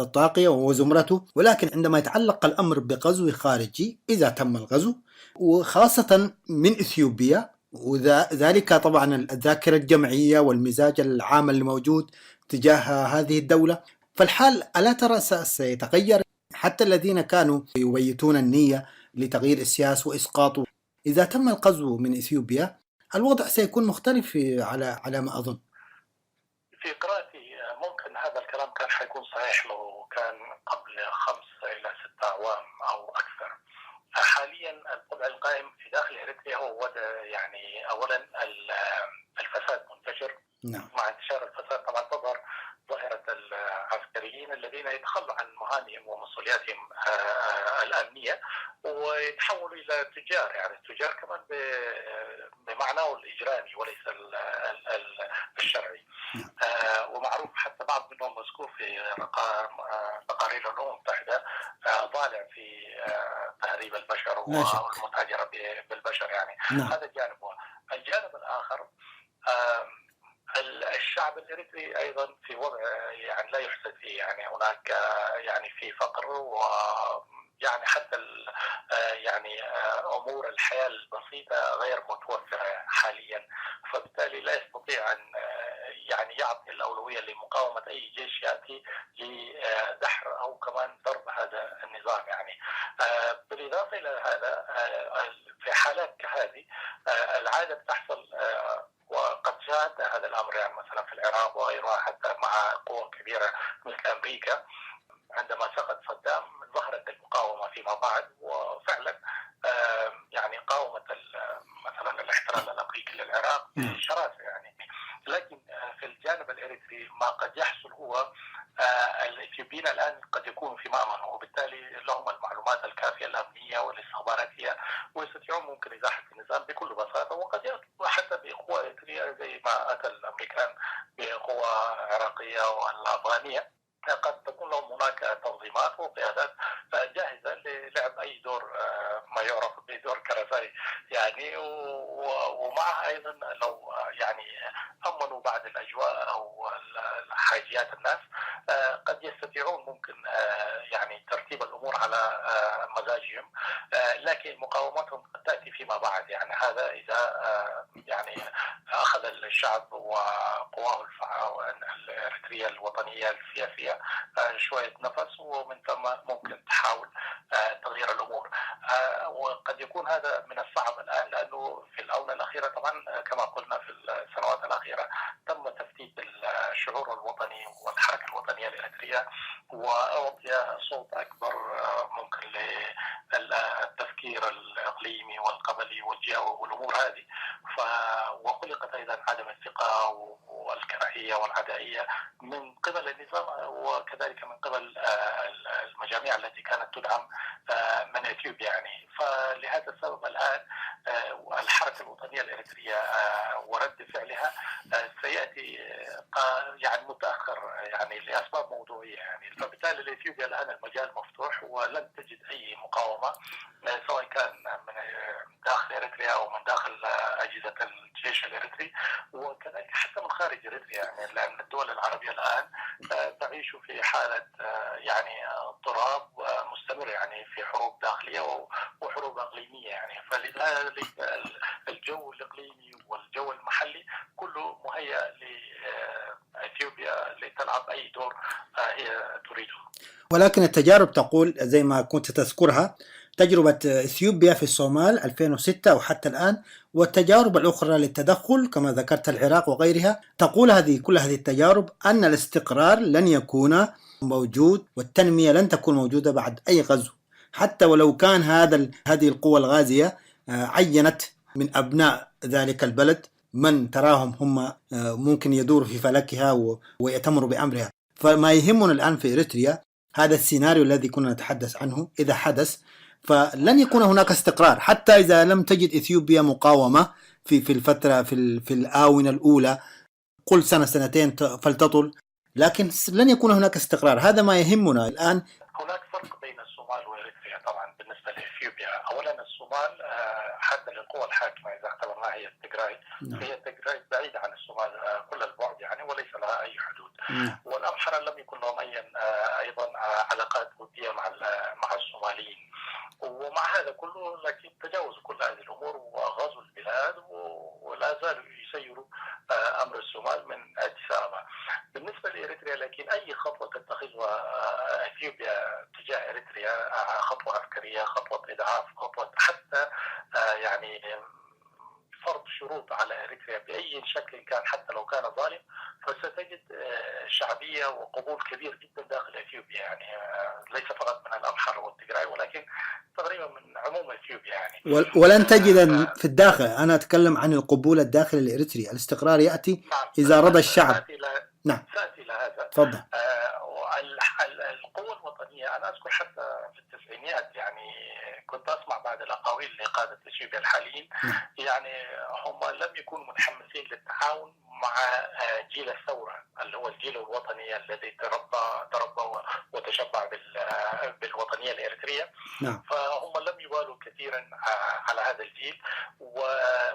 الطاغية وزمرته، ولكن عندما يتعلق الأمر بغزو خارجي إذا تم الغزو وخاصة من إثيوبيا، وذلك طبعا الذاكرة الجمعية والمزاج العام الموجود تجاه هذه الدولة، فالحال ألا ترى سيتغير؟ حتى الذين كانوا يبيتون النية لتغيير السياسة وإسقاطه، إذا تم الغزو من إثيوبيا الوضع سيكون مختلف على ما أظن. في قراءتي ممكن هذا الكلام كان حيكون صحيح لو كان قبل 5 إلى 6 أعوام أو أكثر. حاليا الوضع القائم في داخل إريتريا هو وضع يعني أولا الفساد منتشر. نعم. مع انتشار الفساد طبعا تظهر ظاهرة العسكريين الذين يتخلوا عن مهامهم ومسؤولياتهم الأمنية ويتحولوا إلى تجار، يعني التجار كمان بمعناه الإجرامي وليس الشرعي. ومعروف حتى بعض منهم مذكور في تقارير الأمم المتحدة ضالع في تهريب البشر والمتاجرة بالبشر يعني. هذا الجانب. الجانب الآخر الشعب الإريتري أيضا في وضع يعني لا يحسد فيه، يعني هناك يعني في فقر ويعني حتى يعني أمور الحياة البسيطة غير متوفرة حاليا، فبالتالي لا يستطيع أن يعني يعطي الأولوية لمقاومة أي جيش يأتي لدحر أو كمان ضرب هذا النظام يعني. بالإضافة إلى هذا في حالات كهذه العادة بتحصل وقد شاهد هذا الأمر يعني مثلا في العراق وغيرها حتى مع قوى كبيرة مثل أمريكا عندما سقط صدام ظهرت المقاومة فيما بعد وفعلا يعني قاومت مثلا الاحتلال الأمريكي للعراق بشراسة يعني. لكن في الجانب الإريتري ما قد يحصل هو الإثيوبيين الآن قد يكونوا في مأمن، وبالتالي لهم المعلومات الكافية الأمنية والاستخباراتية، ويستطيعون ممكن إزاحة النظام بكل بساطة، وقد يأتوا حتى بقوى إريترية زي ما أتى الأمريكان بقوى عراقية والأفغانية. قد تكون لهم هناك تنظيمات وقيادات جاهزة للعب أي دور، ما يعرف بدور كرفاي يعني، ومعها أيضا لو يعني أمنوا بعض الأجواء أو حاجيات الناس، قد يستطيعون ممكن يعني ترتيب الأمور على مزاجهم، لكن مقاومتهم قد تأتي فيما بعد. يعني هذا إذا يعني أخذ الشعب وقواه الإريترية الوطنية السياسية شوية نفس، ومن ثم ممكن تحاول تغيير الأمور. وقد يكون هذا من الصعب الآن، لأنه في الآونة الأخيرة طبعا كما قلنا في السنوات الأخيرة تم تفتيت الشعور الوطني والحركة الوطنية الإريترية، وأعطي صوت أكبر ممكن للتفكير الإقليمي والقبلي والأمور هذه. وخلقت أيضا عدم الثقة والكراهية والعدائية من قبل النظام، وكذلك من قبل المجاميع التي كانت تدعم من إثيوبيا يعني. فلهذا السبب الآن الحركة الوطنية الإريترية ورد فعلها سيأتي يعني متأخر يعني لأسباب موضوعية يعني. فبالتالي لإثيوبيا الآن المجال مفتوح، ولن تجد أي مقاومة سواء كان من داخل إريتريا أو من داخل أجهزة الجيش الإريتري، وكذلك حتى من خارج إريتريا يعني، لأن الدول العربية الآن تعيش في حالة يعني اضطراب مستمر يعني، في حروب داخلية وحروب إقليمية يعني. فلذلك الجو الإقليمي والجو المحلي كله مهيأ لإثيوبيا لتلعب أي دور هي تريده. ولكن التجارب تقول زي ما كنت تذكرها، تجربة إثيوبيا في الصومال 2006 وحتى الآن، والتجارب الأخرى للتدخل كما ذكرت العراق وغيرها، تقول كل هذه التجارب أن الاستقرار لن يكون موجود، والتنمية لن تكون موجودة بعد أي غزو، حتى ولو كان هذه القوى الغازية عينت من أبناء ذلك البلد من تراهم هم ممكن يدور في فلكها ويأتمروا بأمرها. فما يهمنا الآن في إريتريا هذا السيناريو الذي كنا نتحدث عنه إذا حدث، فلن يكون هناك استقرار حتى إذا لم تجد إثيوبيا مقاومة في الفترة في الآونة الأولى، قل سنة سنتين فلتطل، لكن لن يكون هناك استقرار. هذا ما يهمنا الآن. هناك فرق بين الصومال وإريتريا طبعا بالنسبة لإثيوبيا. أولا الصومال حتى للقوى الحاكمة إذا اعتبرناها هي التجراي، هي التجراي بعيدة عن الصومال كل البعد يعني، وليس لها أي حدود. والأمحرة لم يكن لهم أيضا علاقات ودية مع الصوماليين. ومع هذا كله لكن تجاوزوا كل هذه الأمور وغزوا البلاد، ولا زالوا يسيروا أمر الصومال من أديس أبابا. بالنسبة لإريتريا لكن أي خطوة تتخذها إثيوبيا تجاه إريتريا، خطوة عسكرية، خطوة إضعاف، خطوة حتى يعني فرض شروط على إريتريا بأي شكل كان حتى لو كان ظالم، فستجد شعبية وقبول كبير جدا داخل إثيوبيا يعني، ليس فقط من الأمحر والتجراي ولكن تقريبا من عموم إثيوبيا يعني. ولن تجد في الداخل، أنا أتكلم عن القبول الداخلي الإريتري، الاستقرار يأتي إذا رضى الشعب. نعم سأتي إلى هذا. تفضل. القوة الوطنية أنا أذكر حتى في التسعينيات يعني كنت أسمع بعض الأقاويل لقادة إثيوبيا الحاليين يعني هم لم يكونوا متحمسين للتعاون مع جيل الثورة اللي هو الجيل الوطني الذي تربى وتشبع بالوطنية الإريترية. فهم لم يبالوا كثيرا على هذا الجيل.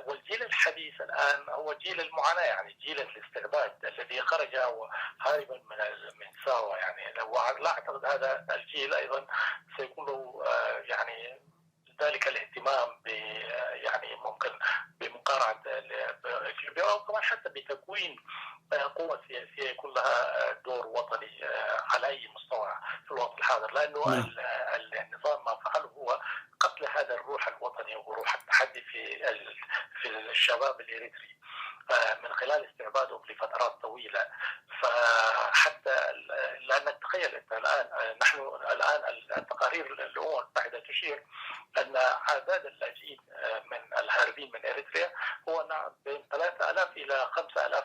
والجيل الحديث الآن هو جيل المعاناة يعني، جيل الاستعباد الذي خرج هاربا من ثروة يعني. لا أعتقد هذا الجيل أيضا سيكون له يعني ذلك الاهتمام يعني ممكن بمقارعة إثيوبيا، أو كمان حتى بتكوين قوة سياسية يكون لها دور وطني على أي مستوى في الوقت الحاضر، لأنه النظام ما فعله هو قتل هذا الروح الوطني وروح التحدي في الشباب الإريتري من خلال استعبادهم لفترات طويلة. فحتى لأنك تخيل أنت الآن نحن الآن التقارير الأمم المتحدة تشير أن أعداد اللاجئين من الهاربين من إريتريا هو بين 3000 إلى 5000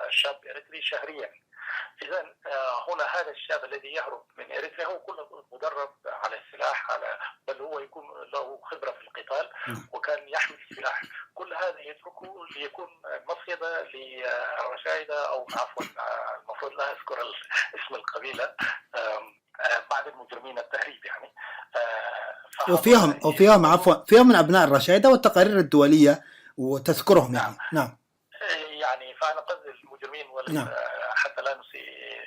شاب إريتري شهريا. إذا هنا هذا الشاب الذي يهرب من إريتريا هو كله مدرب على السلاح، بل هو يكون له خبرة في القتال وكان يحمل السلاح. كل هذا يتركه ليكون مصيدة للرشايدة، أو عفوا المفروض لا أذكر اسم القبيلة، بعض المجرمين التهريب يعني. وفيهم عفوا فيهم من أبناء الرشايدة والتقارير الدولية وتذكرهم يعني. نعم. يعني فأنا قصدي المجرمين نعم. حتى لا نسيء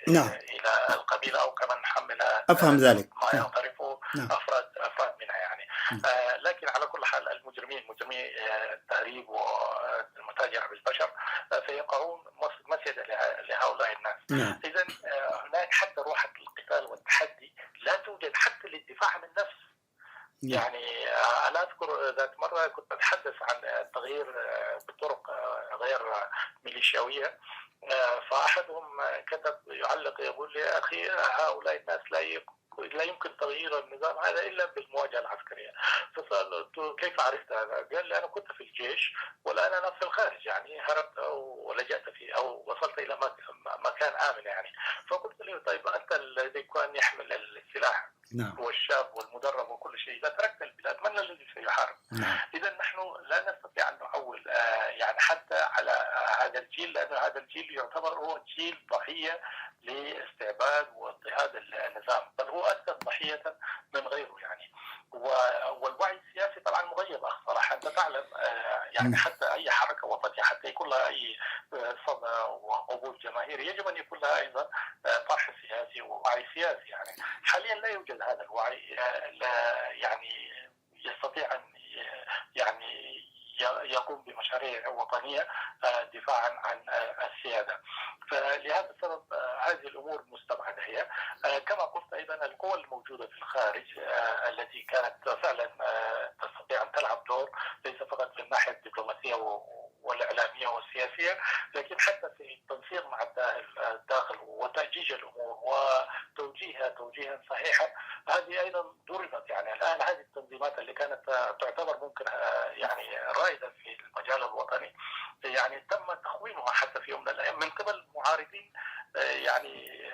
إلى القبيلة أو كمان نحمل أفهم ذلك ما يعترفه أفراد منها يعني. لكن على كل حال المجرمي التهريب والمتاجرة بالبشر سيقعون مسيدة لهؤلاء الناس. إذا هناك حتى روح القتال والتحدي لا توجد حتى للدفاع عن النفس. يعني أنا أذكر ذات مرة كنت أتحدث عن التغيير بطرق غير ميليشياوية، فأحدهم كتب يعلق يقول لي يا أخي هؤلاء الناس لا يمكن تغيير النظام هذا إلا بالمواجهة العسكرية. فسألته كيف عرفت هذا؟ قال لي أنا كنت في الجيش والآن أنا في الخارج، يعني هربت ولجأت في أو وصلت إلى مكان آمن يعني. فقلت له طيب أنت الذي كان يحمل السلاح والشاب والمدرب وكل شيء، إذا تركت البلاد من الذي سيحارب؟ إذا نحن لا نستطيع أن نعول يعني حتى على هذا الجيل، لأن هذا الجيل يعتبر هو جيل ضحية لاستعباد واضطهاد النظام، بل هو أكثر ضحية من غيره يعني. والوعي السياسي طبعا مغيب أخ صراحة، أنت تعلم يعني حتى أي حركة وطنية حتى يكون لها أي صدى وقبول جماهيري يجب أن يكون لها أيضا طرح سياسي ووعي سياسي يعني. حاليا لا يوجد هذا الوعي، لا يعني يستطيع أن يعني يقوم بمشاريع وطنية دفاعا عن السيادة. فلهذا السبب هذه الأمور مستبعدة هي. كما قلت أيضا القوى الموجودة في الخارج التي كانت فعلا تستطيع أن تلعب دور ليس فقط في الناحية الدبلوماسية والإعلامية والسياسية، لكن حتى في التنسيق مع الداخل وتأجيج الأمور وتوجيهها توجيها صحيحا، هذه أيضا ضربت يعني. الآن هذه التنظيمات اللي كانت تعتبر ممكن يعني رائدة في المجال الوطني يعني تم تخوينها حتى في يوم من الأيام من قبل معارضين يعني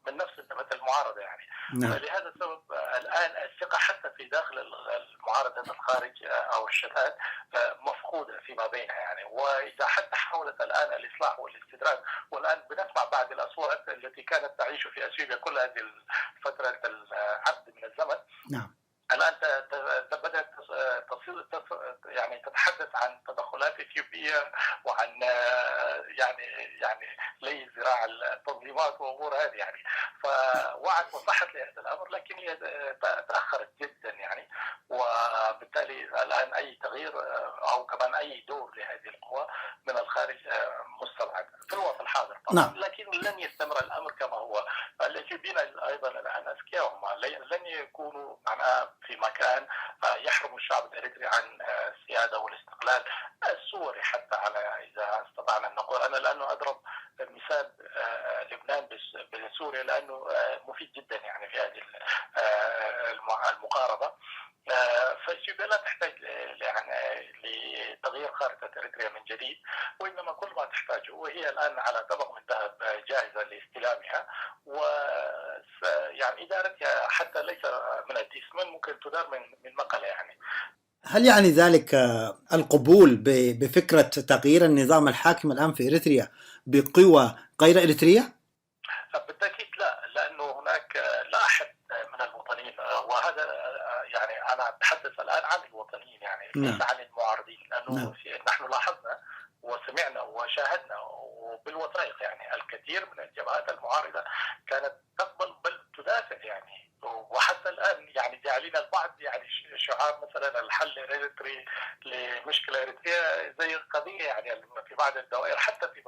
من نفس النمط المعارضة يعني. فلهذا السبب الآن الثقة حتى في داخل المعارضة الخارج أو الشتات مفقودة فيما بينها يعني. وإذا حتى حاولت الآن الإصلاح والاستدراج، والآن بنسمع بعض الأصوات التي كانت تعيش في أثيوبيا كل هذه الفترة العقد من الزمن، الآن بدأت يعني تتحدث عن تدخلات إثيوبية وعن يعني لي زراع التنظيمات وأمور هذه يعني. فوعد وصحت لهذا الأمر، لكن هي تأخرت جدا يعني. وبالتالي الآن أي تغيير أو كمان أي دور لهذه القوى من الخارج مستبعد في الوقت الحاضر طبعا. لكن لن يستمر الأمر كما هو. الإثيوبيين أيضا الآن أذكياء، لن يكونوا معناها في مكان يحرم الشعب الإريتري عن السيادة والاستقلال السوري حتى، على إذا استطعنا أن نقول. أنا لأنه أضرب مثال لبنان بسوريا لأنه مفيد جدا يعني في هذه المقاربة. فإثيوبيا لا تحتاج يعني لتغيير خارطة إريتريا من جديد، وإنما كل ما تحتاجه وهي الآن على طبق من ذهب جاهزة لاستلامها، ويعني إدارتها حتى ليس من الديسمن ممكن تدار من مقلة يعني. هل يعني ذلك القبول بفكرة تغيير النظام الحاكم الآن في إريتريا بقوى غير إريترية؟ بالتأكيد لا، لأنه هناك لا أحد من الوطنيين، وهذا يعني أنا أتحدث الآن عن الوطنيين يعني ليس عن المعارضين، لأنه نحن لاحظنا وسمعنا وشاهدنا وبالوثائق يعني الكثير من الجماعات المعارضة كانت تقبل بل تدافع يعني. وحتى الآن يعني جعلنا البعض يعني شعار مثلا الحل الإريتري لمشكلة إريتريا زي قضية يعني في بعض الدوائر، حتى في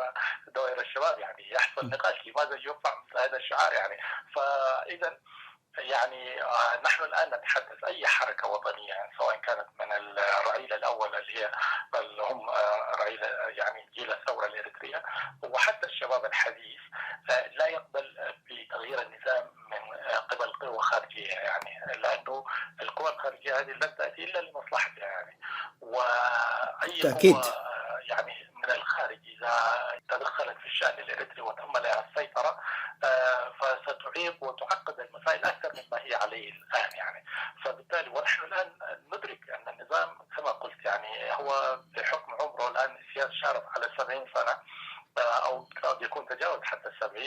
دوائر الشباب يعني يحصل نقاش لماذا يرفع مثل هذا الشعار يعني. فإذا يعني نحن الآن نتحدث أي حركة وطنية يعني سواء كانت من الرعيلة الأول اللي هم رعيلة يعني جيل الثورة الإريترية، وحتى الشباب الحديث لا يقبل بتغيير النظام من قبل قوى خارجية يعني، لأنه القوى الخارجية هذه لن تأتي إلا لمصلحتها يعني. وأي قوة يعني من الخارج إذا تدخلت في الشأن الإريتري وتم لها السيطرة، فستعيق وتعقد المسائل أكثر مما هي عليه الآن يعني. فبالتالي ونحن الآن ندرك أن النظام كما قلت يعني هو بحكم عمره الآن السياسي شارف على 70 سنة أو قد يكون تجاوز حتى 70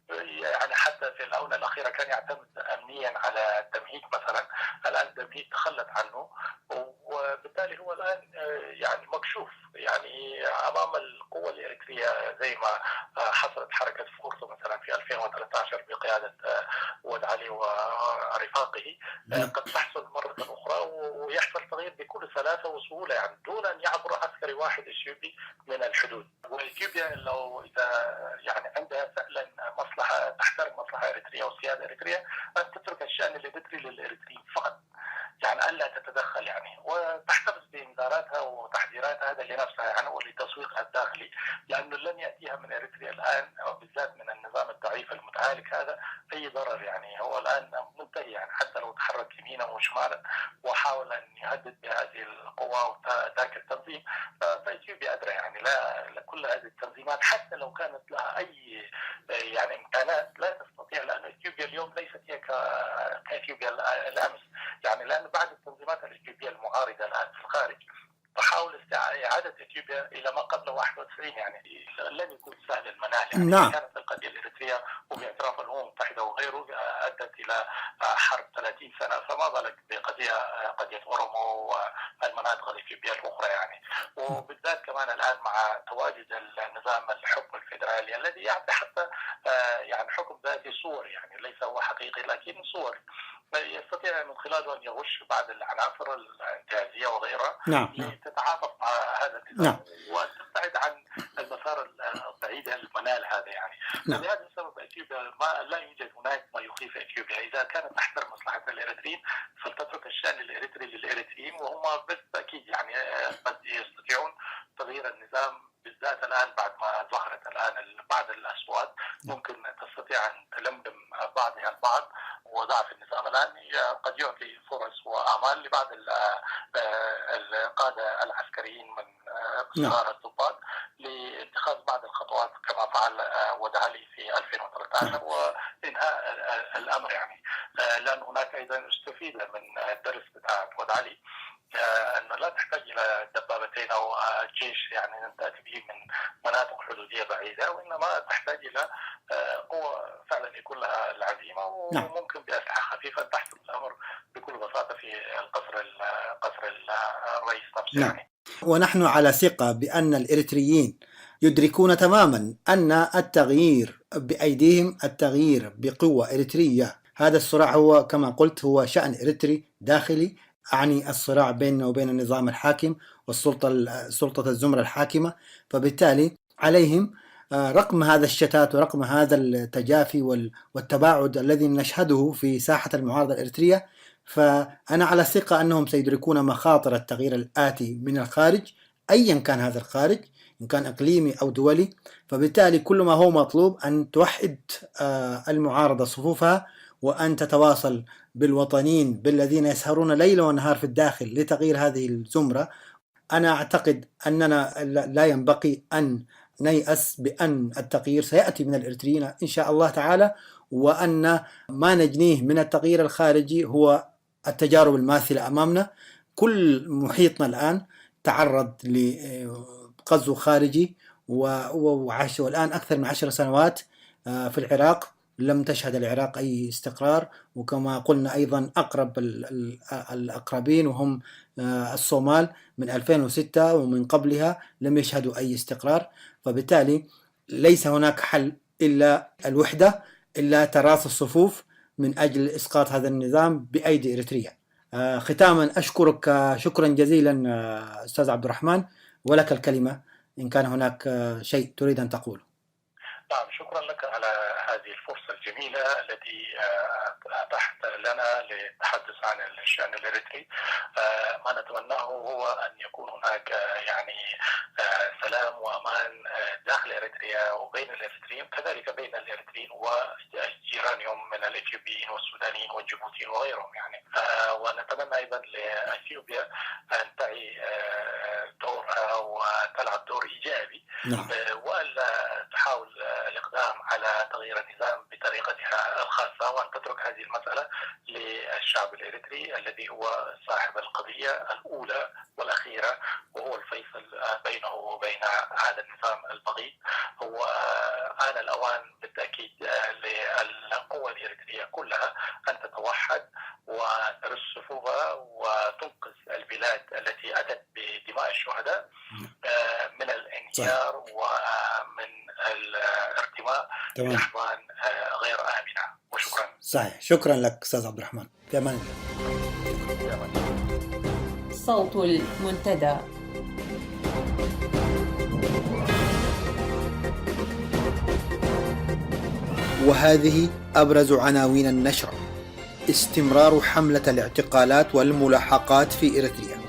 يعني. حتى في الآونة الأخيرة كان يعتمد أمنيا على التمهيد مثلا، الآن التمهيد تخلت عنه، وبالتالي هو الآن يعني مكشوف يعني أمام القوة الإريترية، زي ما حصلت حركة فورتو مثلا في 2013 بقيادة ود علي ورفاقه، قد تحصل مرة أخرى ويحصل تغيير بكل سلاسة وسهولة يعني دون أن يعبر عسكري واحد إثيوبي من الحدود. وإثيوبيا لو إذا يعني عندها فعلا مصلحة تحترم مصلحة إريتريا وسيادة إريتريا، أن تترك الشأن الإريتري للإريتريين فقط، يعني ألا تتدخل يعني، وتحتفظ بإنذاراتها وتحذيراتها هذا لنفسها يعني ولتسويقها الداخلي، لأنه لن يأتيها من إريتريا الآن وبالذات من النظام الضعيف المتهالك هذا أي ضرر يعني. هو الآن منتهي يعني، حتى لو تحرك يمينا وشمالا وحاول أن يهدد بهذه القوى وذاك التنظيم، فإثيوبيا أدرى يعني لا كل هذه التنظيمات حتى لو كانت لها أي يعني إمكانات لا تستطيع، لأن إثيوبيا اليوم ليست هي كإثيوبيا الأمس يعني، لأن بعد التنظيمات الإثيوبية المعارضة الآن في الخارج تحاول إعادة إثيوبيا إلى ما قبل 91 يعني لن يكون سهل المنال يعني. نعم. كانت القضية الإريترية وباعتراف الأمم المتحدة وغيره أدت إلى حرب 30 سنة، فما بالك قضية أورومو والمناطق الإثيوبية الأخرى يعني. وبالذات كمان الآن مع تواجد النظام الحكم الفيدرالي الذي يعطي حتى يعني حكم ذاتي صور يعني، ليس هو حقيقي لكن صور يستطيع من خلاله أن يغش بعض العناصر الانتهازية وغيرها. نعم. لتتعاطف مع هذا النظام. نعم. وتبتعد عن المسار البعيد المنال هذا يعني. نعم. ولهذا السبب إثيوبيا لا يوجد هناك ما يخيف إثيوبيا. إذا كانت تحترم مصلحة الإريتريين فلتترك الشأن الإريتري للإريتريين، وهم بالتأكيد يعني قد يستطيعون تغيير النظام، بالذات الآن بعد ما ظهرت الآن بعض الأصوات ممكن تستطيع أن تلملم بعضها البعض، وضعف النظام الآن قد يعطي فرص وآمال لبعض القادة العسكريين من صغار الضباط لاتخاذ بعض الخطوات كما فعل ود علي في 2013 وإنهاء الأمر يعني. لأن هناك أيضا استفيد من الدرس بتاع ود علي أنه لا تحتاج إلى دبابتين أو جيش يعني أن تأتي به من مناطق حدودية بعيدة، وإنما تحتاج إلى قوة فعلا يكون لها العزيمة، وممكن بأسلحة خفيفة تحسم الأمر بكل بساطة في قصر الرئيس نفسه يعني. ونحن على ثقة بأن الإريتريين يدركون تماما أن التغيير بأيديهم، التغيير بقوة إريترية. هذا الصراع هو كما قلت هو شأن إريتري داخلي، أعني الصراع بيننا وبين النظام الحاكم والسلطة الزمرة الحاكمة. فبالتالي عليهم رغم هذا الشتات ورغم هذا التجافي والتباعد الذي نشهده في ساحة المعارضة الإريترية، فأنا على ثقة أنهم سيدركون مخاطر التغيير الآتي من الخارج أيا كان هذا الخارج، إن كان إقليمي أو دولي. فبالتالي كل ما هو مطلوب أن توحد المعارضة صفوفها، وأن تتواصل بالوطنيين بالذين يسهرون ليل ونهار في الداخل لتغيير هذه الزمرة. أنا أعتقد أننا لا ينبغي أن نيأس بأن التغيير سيأتي من الإريتريين إن شاء الله تعالى، وأن ما نجنيه من التغيير الخارجي هو التجارب الماثلة أمامنا. كل محيطنا الآن تعرض لغزو خارجي، والآن أكثر من 10 سنوات في العراق لم تشهد العراق أي استقرار، وكما قلنا أيضا أقرب الأقربين وهم الصومال من 2006 ومن قبلها لم يشهدوا أي استقرار. فبالتالي ليس هناك حل إلا الوحدة، إلا تراص الصفوف من أجل إسقاط هذا النظام بأيدي إريتريا. ختاما أشكرك شكرا جزيلا أستاذ عبد الرحمن، ولك الكلمة إن كان هناك شيء تريد أن تقوله. نعم، شكرا لك على هذه الفرصة الجميلة التي أتاحت لنا للتحدث عن الشأن الإريتري. ما نتمناه هو أن يكون هناك يعني سلام وأمان داخل إريتريا وبين الإريتريين، كذلك بين الإريتريين وجيرانهم من الإثيوبيين والسودانيين والجيبوتيين وغيرهم يعني. ونتمنى أيضا لإثيوبيا أن تعي دورها وتلعب دور إيجابي، وأن على تغيير النظام بطريقتها الخاصة، وأن تترك هذه المسألة للشعب الإريتري الذي هو صاحب القضية الأولى والأخيرة، وهو الفيصل بينه وبين هذا النظام البغيض. هو آن الأوان بالتأكيد للقوى الإريترية كلها أن تتوحد وترص صفوفها وتنقذ البلاد التي أتت بدماء الشهداء من الانهيار ومن الارتماء في أحضان غير آمنة. وشكرا. صحيح، شكرا لك أستاذ عبد الرحمن. في أمان الله. صوت المنتدى. وهذه أبرز عناوين النشرة: استمرار حملة الاعتقالات والملاحقات في إريتريا،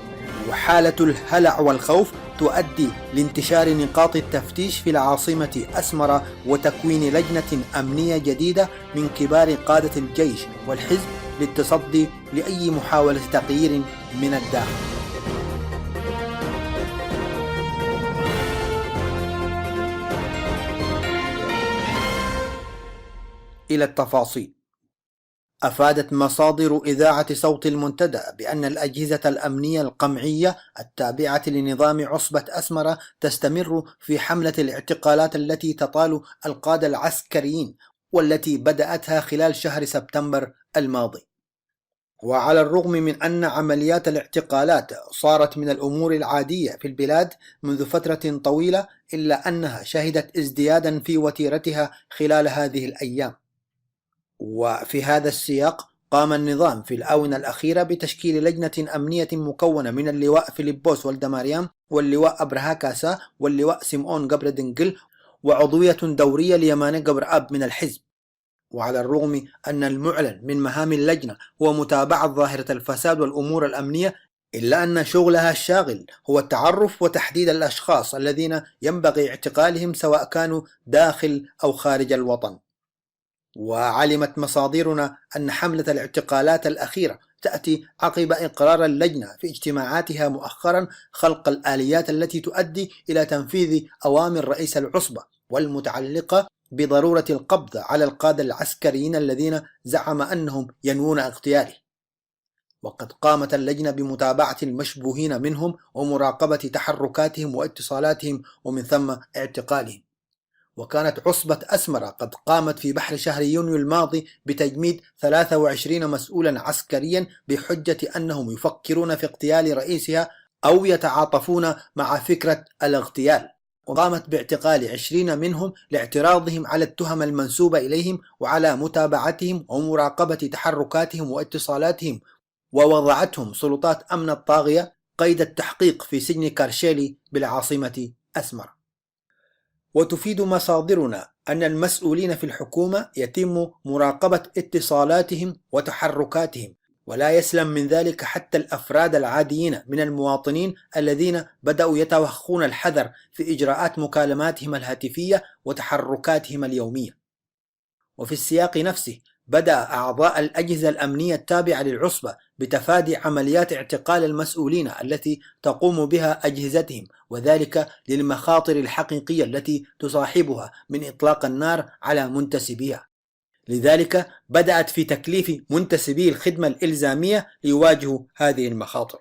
وحالة الهلع والخوف تؤدي لانتشار نقاط التفتيش في العاصمة أسمرة وتكوين لجنة أمنية جديدة من كبار قادة الجيش والحزب للتصدي لأي محاولة تغيير من الداخل. إلى التفاصيل. أفادت مصادر إذاعة صوت المنتدى بأن الأجهزة الأمنية القمعية التابعة لنظام عصبة أسمرة تستمر في حملة الاعتقالات التي تطال القادة العسكريين، والتي بدأتها خلال شهر سبتمبر الماضي. وعلى الرغم من أن عمليات الاعتقالات صارت من الأمور العادية في البلاد منذ فترة طويلة، إلا أنها شهدت ازديادا في وتيرتها خلال هذه الأيام. وفي هذا السياق قام النظام في الآونة الأخيرة بتشكيل لجنة أمنية مكونة من اللواء فيليبوس والدماريام واللواء أبرها كاسا واللواء سيمون قبر دنجل وعضوية دورية ليمانة قبر أب من الحزب. وعلى الرغم أن المعلن من مهام اللجنة هو متابعة ظاهرة الفساد والأمور الأمنية، إلا أن شغلها الشاغل هو التعرف وتحديد الأشخاص الذين ينبغي اعتقالهم سواء كانوا داخل أو خارج الوطن. وعلمت مصادرنا أن حملة الاعتقالات الأخيرة تأتي عقب إقرار اللجنة في اجتماعاتها مؤخرا خلق الآليات التي تؤدي إلى تنفيذ أوامر رئيس العصبة والمتعلقة بضرورة القبض على القادة العسكريين الذين زعم أنهم ينوون اغتياله. وقد قامت اللجنة بمتابعة المشبوهين منهم ومراقبة تحركاتهم واتصالاتهم ومن ثم اعتقالهم. وكانت عصبة أسمرة قد قامت في بحر شهر يونيو الماضي بتجميد 23 مسؤولا عسكريا بحجة أنهم يفكرون في اغتيال رئيسها أو يتعاطفون مع فكرة الاغتيال، وقامت باعتقال 20 منهم لاعتراضهم على التهم المنسوبة إليهم وعلى متابعتهم ومراقبة تحركاتهم واتصالاتهم، ووضعتهم سلطات أمن الطاغية قيد التحقيق في سجن كارشيلي بالعاصمة أسمرة. وتفيد مصادرنا أن المسؤولين في الحكومة يتم مراقبة اتصالاتهم وتحركاتهم، ولا يسلم من ذلك حتى الأفراد العاديين من المواطنين الذين بدأوا يتوخون الحذر في إجراءات مكالماتهم الهاتفية وتحركاتهم اليومية. وفي السياق نفسه بدأ أعضاء الأجهزة الأمنية التابعة للعصبة بتفادي عمليات اعتقال المسؤولين التي تقوم بها أجهزتهم، وذلك للمخاطر الحقيقية التي تصاحبها من إطلاق النار على منتسبيها. لذلك بدأت في تكليف منتسبي الخدمة الإلزامية ليواجهوا هذه المخاطر.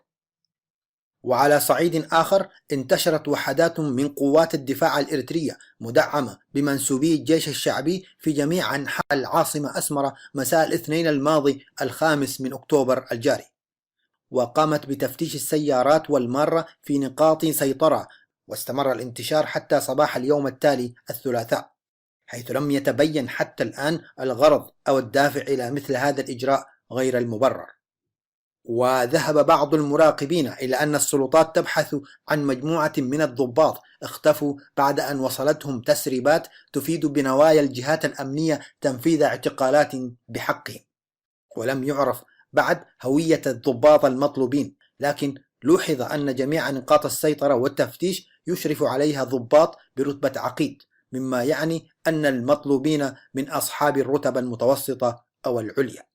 وعلى صعيد آخر انتشرت وحدات من قوات الدفاع الإريترية مدعمة بمنسوبي الجيش الشعبي في جميع أنحاء العاصمة أسمرة مساء الاثنين الماضي 5 أكتوبر الجاري، وقامت بتفتيش السيارات والمارة في نقاط سيطرة، واستمر الانتشار حتى صباح اليوم التالي الثلاثاء، حيث لم يتبين حتى الآن الغرض أو الدافع إلى مثل هذا الإجراء غير المبرر. وذهب بعض المراقبين إلى أن السلطات تبحث عن مجموعة من الضباط اختفوا بعد أن وصلتهم تسريبات تفيد بنوايا الجهات الأمنية تنفيذ اعتقالات بحقهم، ولم يعرف بعد هوية الضباط المطلوبين، لكن لوحظ أن جميع نقاط السيطرة والتفتيش يشرف عليها ضباط برتبة عقيد، مما يعني أن المطلوبين من أصحاب الرتب المتوسطة أو العليا.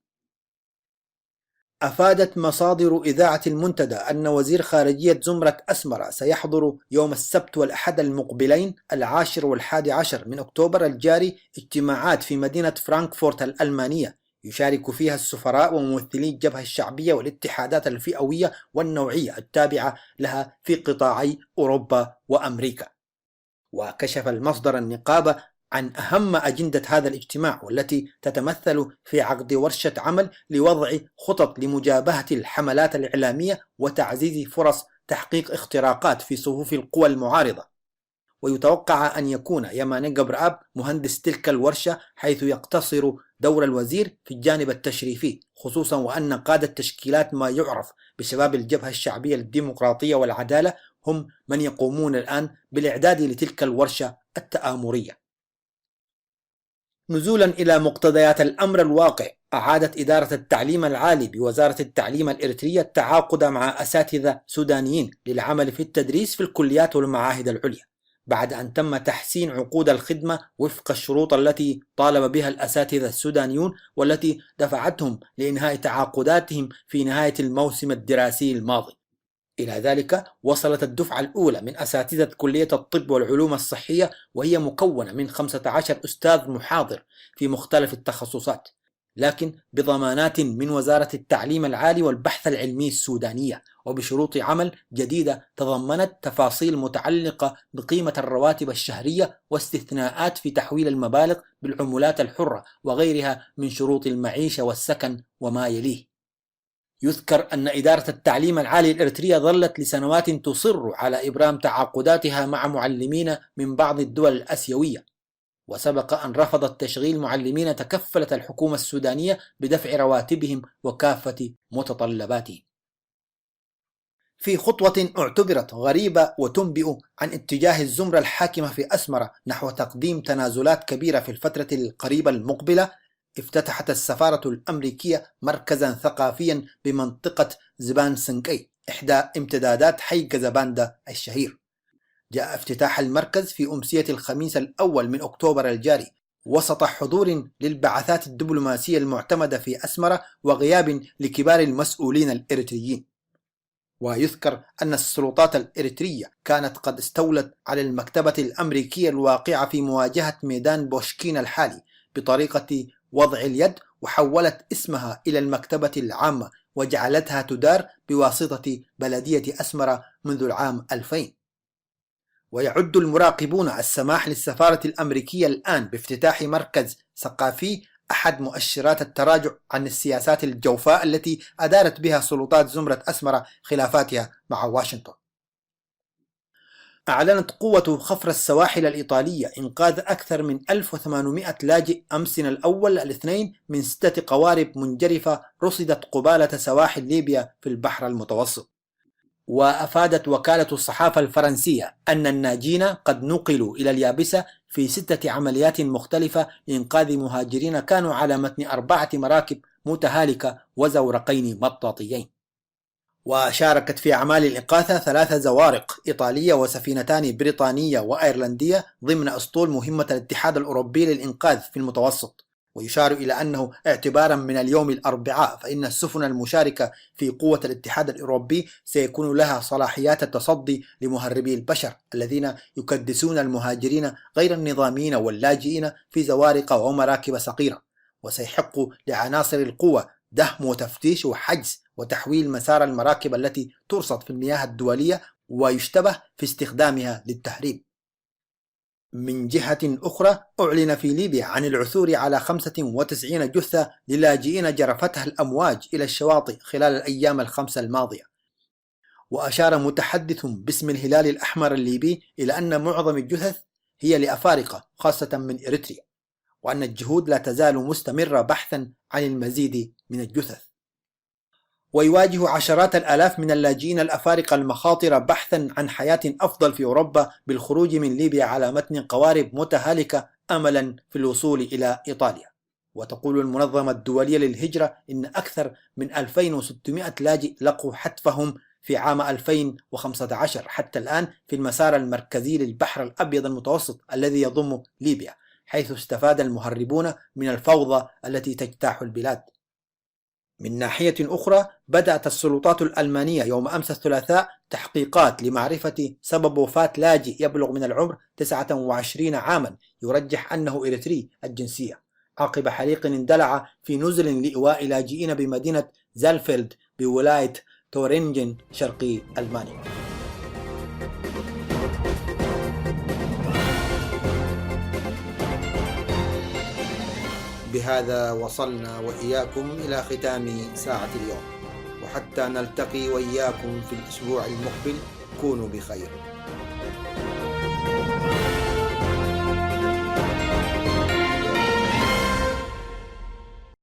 أفادت مصادر إذاعة المنتدى أن وزير خارجية زمرة أسمرة سيحضر يوم السبت والأحد المقبلين 10 و11 من أكتوبر الجاري اجتماعات في مدينة فرانكفورت الألمانية يشارك فيها السفراء وممثلي الجبهة الشعبية والاتحادات الفئوية والنوعية التابعة لها في قطاعي أوروبا وأمريكا. وكشف المصدر النقابة عن أهم أجندة هذا الاجتماع، والتي تتمثل في عقد ورشة عمل لوضع خطط لمجابهة الحملات الإعلامية وتعزيز فرص تحقيق اختراقات في صفوف القوى المعارضة. ويتوقع أن يكون يماني جبرآب مهندس تلك الورشة، حيث يقتصر دور الوزير في الجانب التشريفي، خصوصا وأن قادة تشكيلات ما يعرف بشباب الجبهة الشعبية للديمقراطية والعدالة هم من يقومون الآن بالإعداد لتلك الورشة التآمرية. نزولا إلى مقتضيات الأمر الواقع، أعادت إدارة التعليم العالي بوزارة التعليم الإريترية التعاقد مع أساتذة سودانيين للعمل في التدريس في الكليات والمعاهد العليا، بعد أن تم تحسين عقود الخدمة وفق الشروط التي طالب بها الأساتذة السودانيون، والتي دفعتهم لإنهاء تعاقداتهم في نهاية الموسم الدراسي الماضي. إلى ذلك وصلت الدفعة الأولى من أساتذة كلية الطب والعلوم الصحية، وهي مكونة من 15 أستاذ محاضر في مختلف التخصصات، لكن بضمانات من وزارة التعليم العالي والبحث العلمي السودانية، وبشروط عمل جديدة تضمنت تفاصيل متعلقة بقيمة الرواتب الشهرية واستثناءات في تحويل المبالغ بالعملات الحرة وغيرها من شروط المعيشة والسكن وما يليه. يذكر أن إدارة التعليم العالي الإريترية ظلت لسنوات تصر على إبرام تعاقداتها مع معلمين من بعض الدول الآسيوية، وسبق أن رفضت تشغيل معلمين تكفلت الحكومة السودانية بدفع رواتبهم وكافة متطلباتهم. في خطوة اعتبرت غريبة وتنبئ عن اتجاه الزمرة الحاكمة في أسمرة نحو تقديم تنازلات كبيرة في الفترة القريبة المقبلة، افتتحت السفارة الأمريكية مركزا ثقافيا بمنطقة زبان سنكي، إحدى امتدادات حي كازاباندا الشهير. جاء افتتاح المركز في أمسية الخميس الأول من أكتوبر الجاري، وسط حضور للبعثات الدبلوماسية المعتمدة في أسمرة وغياب لكبار المسؤولين الإريتريين. ويذكر أن السلطات الإريترية كانت قد استولت على المكتبة الأمريكية الواقعة في مواجهة ميدان بوشكين الحالي بطريقة وضع اليد، وحولت اسمها إلى المكتبة العامة وجعلتها تدار بواسطة بلدية أسمرة منذ العام 2000. ويعد المراقبون السماح للسفارة الأمريكية الآن بافتتاح مركز ثقافي أحد مؤشرات التراجع عن السياسات الجوفاء التي أدارت بها سلطات زمرة أسمرة خلافاتها مع واشنطن. أعلنت قوة خفر السواحل الإيطالية إنقاذ أكثر من 1800 لاجئ أمسنا الأول الاثنين من 6 قوارب منجرفة رصدت قبالة سواحل ليبيا في البحر المتوسط. وأفادت وكالة الصحافة الفرنسية أن الناجين قد نقلوا إلى اليابسة في 6 عمليات مختلفة لإنقاذ مهاجرين كانوا على متن 4 مراكب متهالكة وزورقين مطاطيين. وشاركت في أعمال الإغاثة 3 زوارق إيطالية وسفينتان بريطانية وأيرلندية ضمن أسطول مهمة الاتحاد الأوروبي للإنقاذ في المتوسط. ويشار إلى أنه اعتبارا من اليوم الأربعاء فإن السفن المشاركة في قوة الاتحاد الأوروبي سيكون لها صلاحيات التصدي لمهربي البشر الذين يكدسون المهاجرين غير النظاميين واللاجئين في زوارق ومراكب صغيرة، وسيحق لعناصر القوة دهم وتفتيش وحجز وتحويل مسار المراكب التي ترصد في المياه الدولية ويشتبه في استخدامها للتهريب. من جهة أخرى، أعلن في ليبيا عن العثور على 95 جثة للاجئين جرفتها الأمواج إلى الشواطئ خلال الأيام ال5 الماضية. وأشار متحدث باسم الهلال الأحمر الليبي إلى أن معظم الجثث هي لأفارقة خاصة من إريتريا، وأن الجهود لا تزال مستمرة بحثا عن المزيد من الجثث. ويواجه عشرات الآلاف من اللاجئين الأفارقة المخاطر بحثا عن حياة أفضل في أوروبا بالخروج من ليبيا على متن قوارب متهالكة أملا في الوصول إلى إيطاليا. وتقول المنظمة الدولية للهجرة إن أكثر من 2600 لاجئ لقوا حتفهم في عام 2015 حتى الآن في المسار المركزي للبحر الأبيض المتوسط الذي يضم ليبيا، حيث استفاد المهربون من الفوضى التي تجتاح البلاد. من ناحية أخرى، بدأت السلطات الألمانية يوم أمس الثلاثاء تحقيقات لمعرفة سبب وفاة لاجئ يبلغ من العمر 29 عاما يرجح أنه إريتري الجنسية، عقب حريق اندلع في نزل لإيواء لاجئين بمدينة زالفيلد بولاية تورينجن شرقي ألمانيا. بهذا وصلنا وإياكم إلى ختام ساعة اليوم، وحتى نلتقي وإياكم في الأسبوع المقبل كونوا بخير.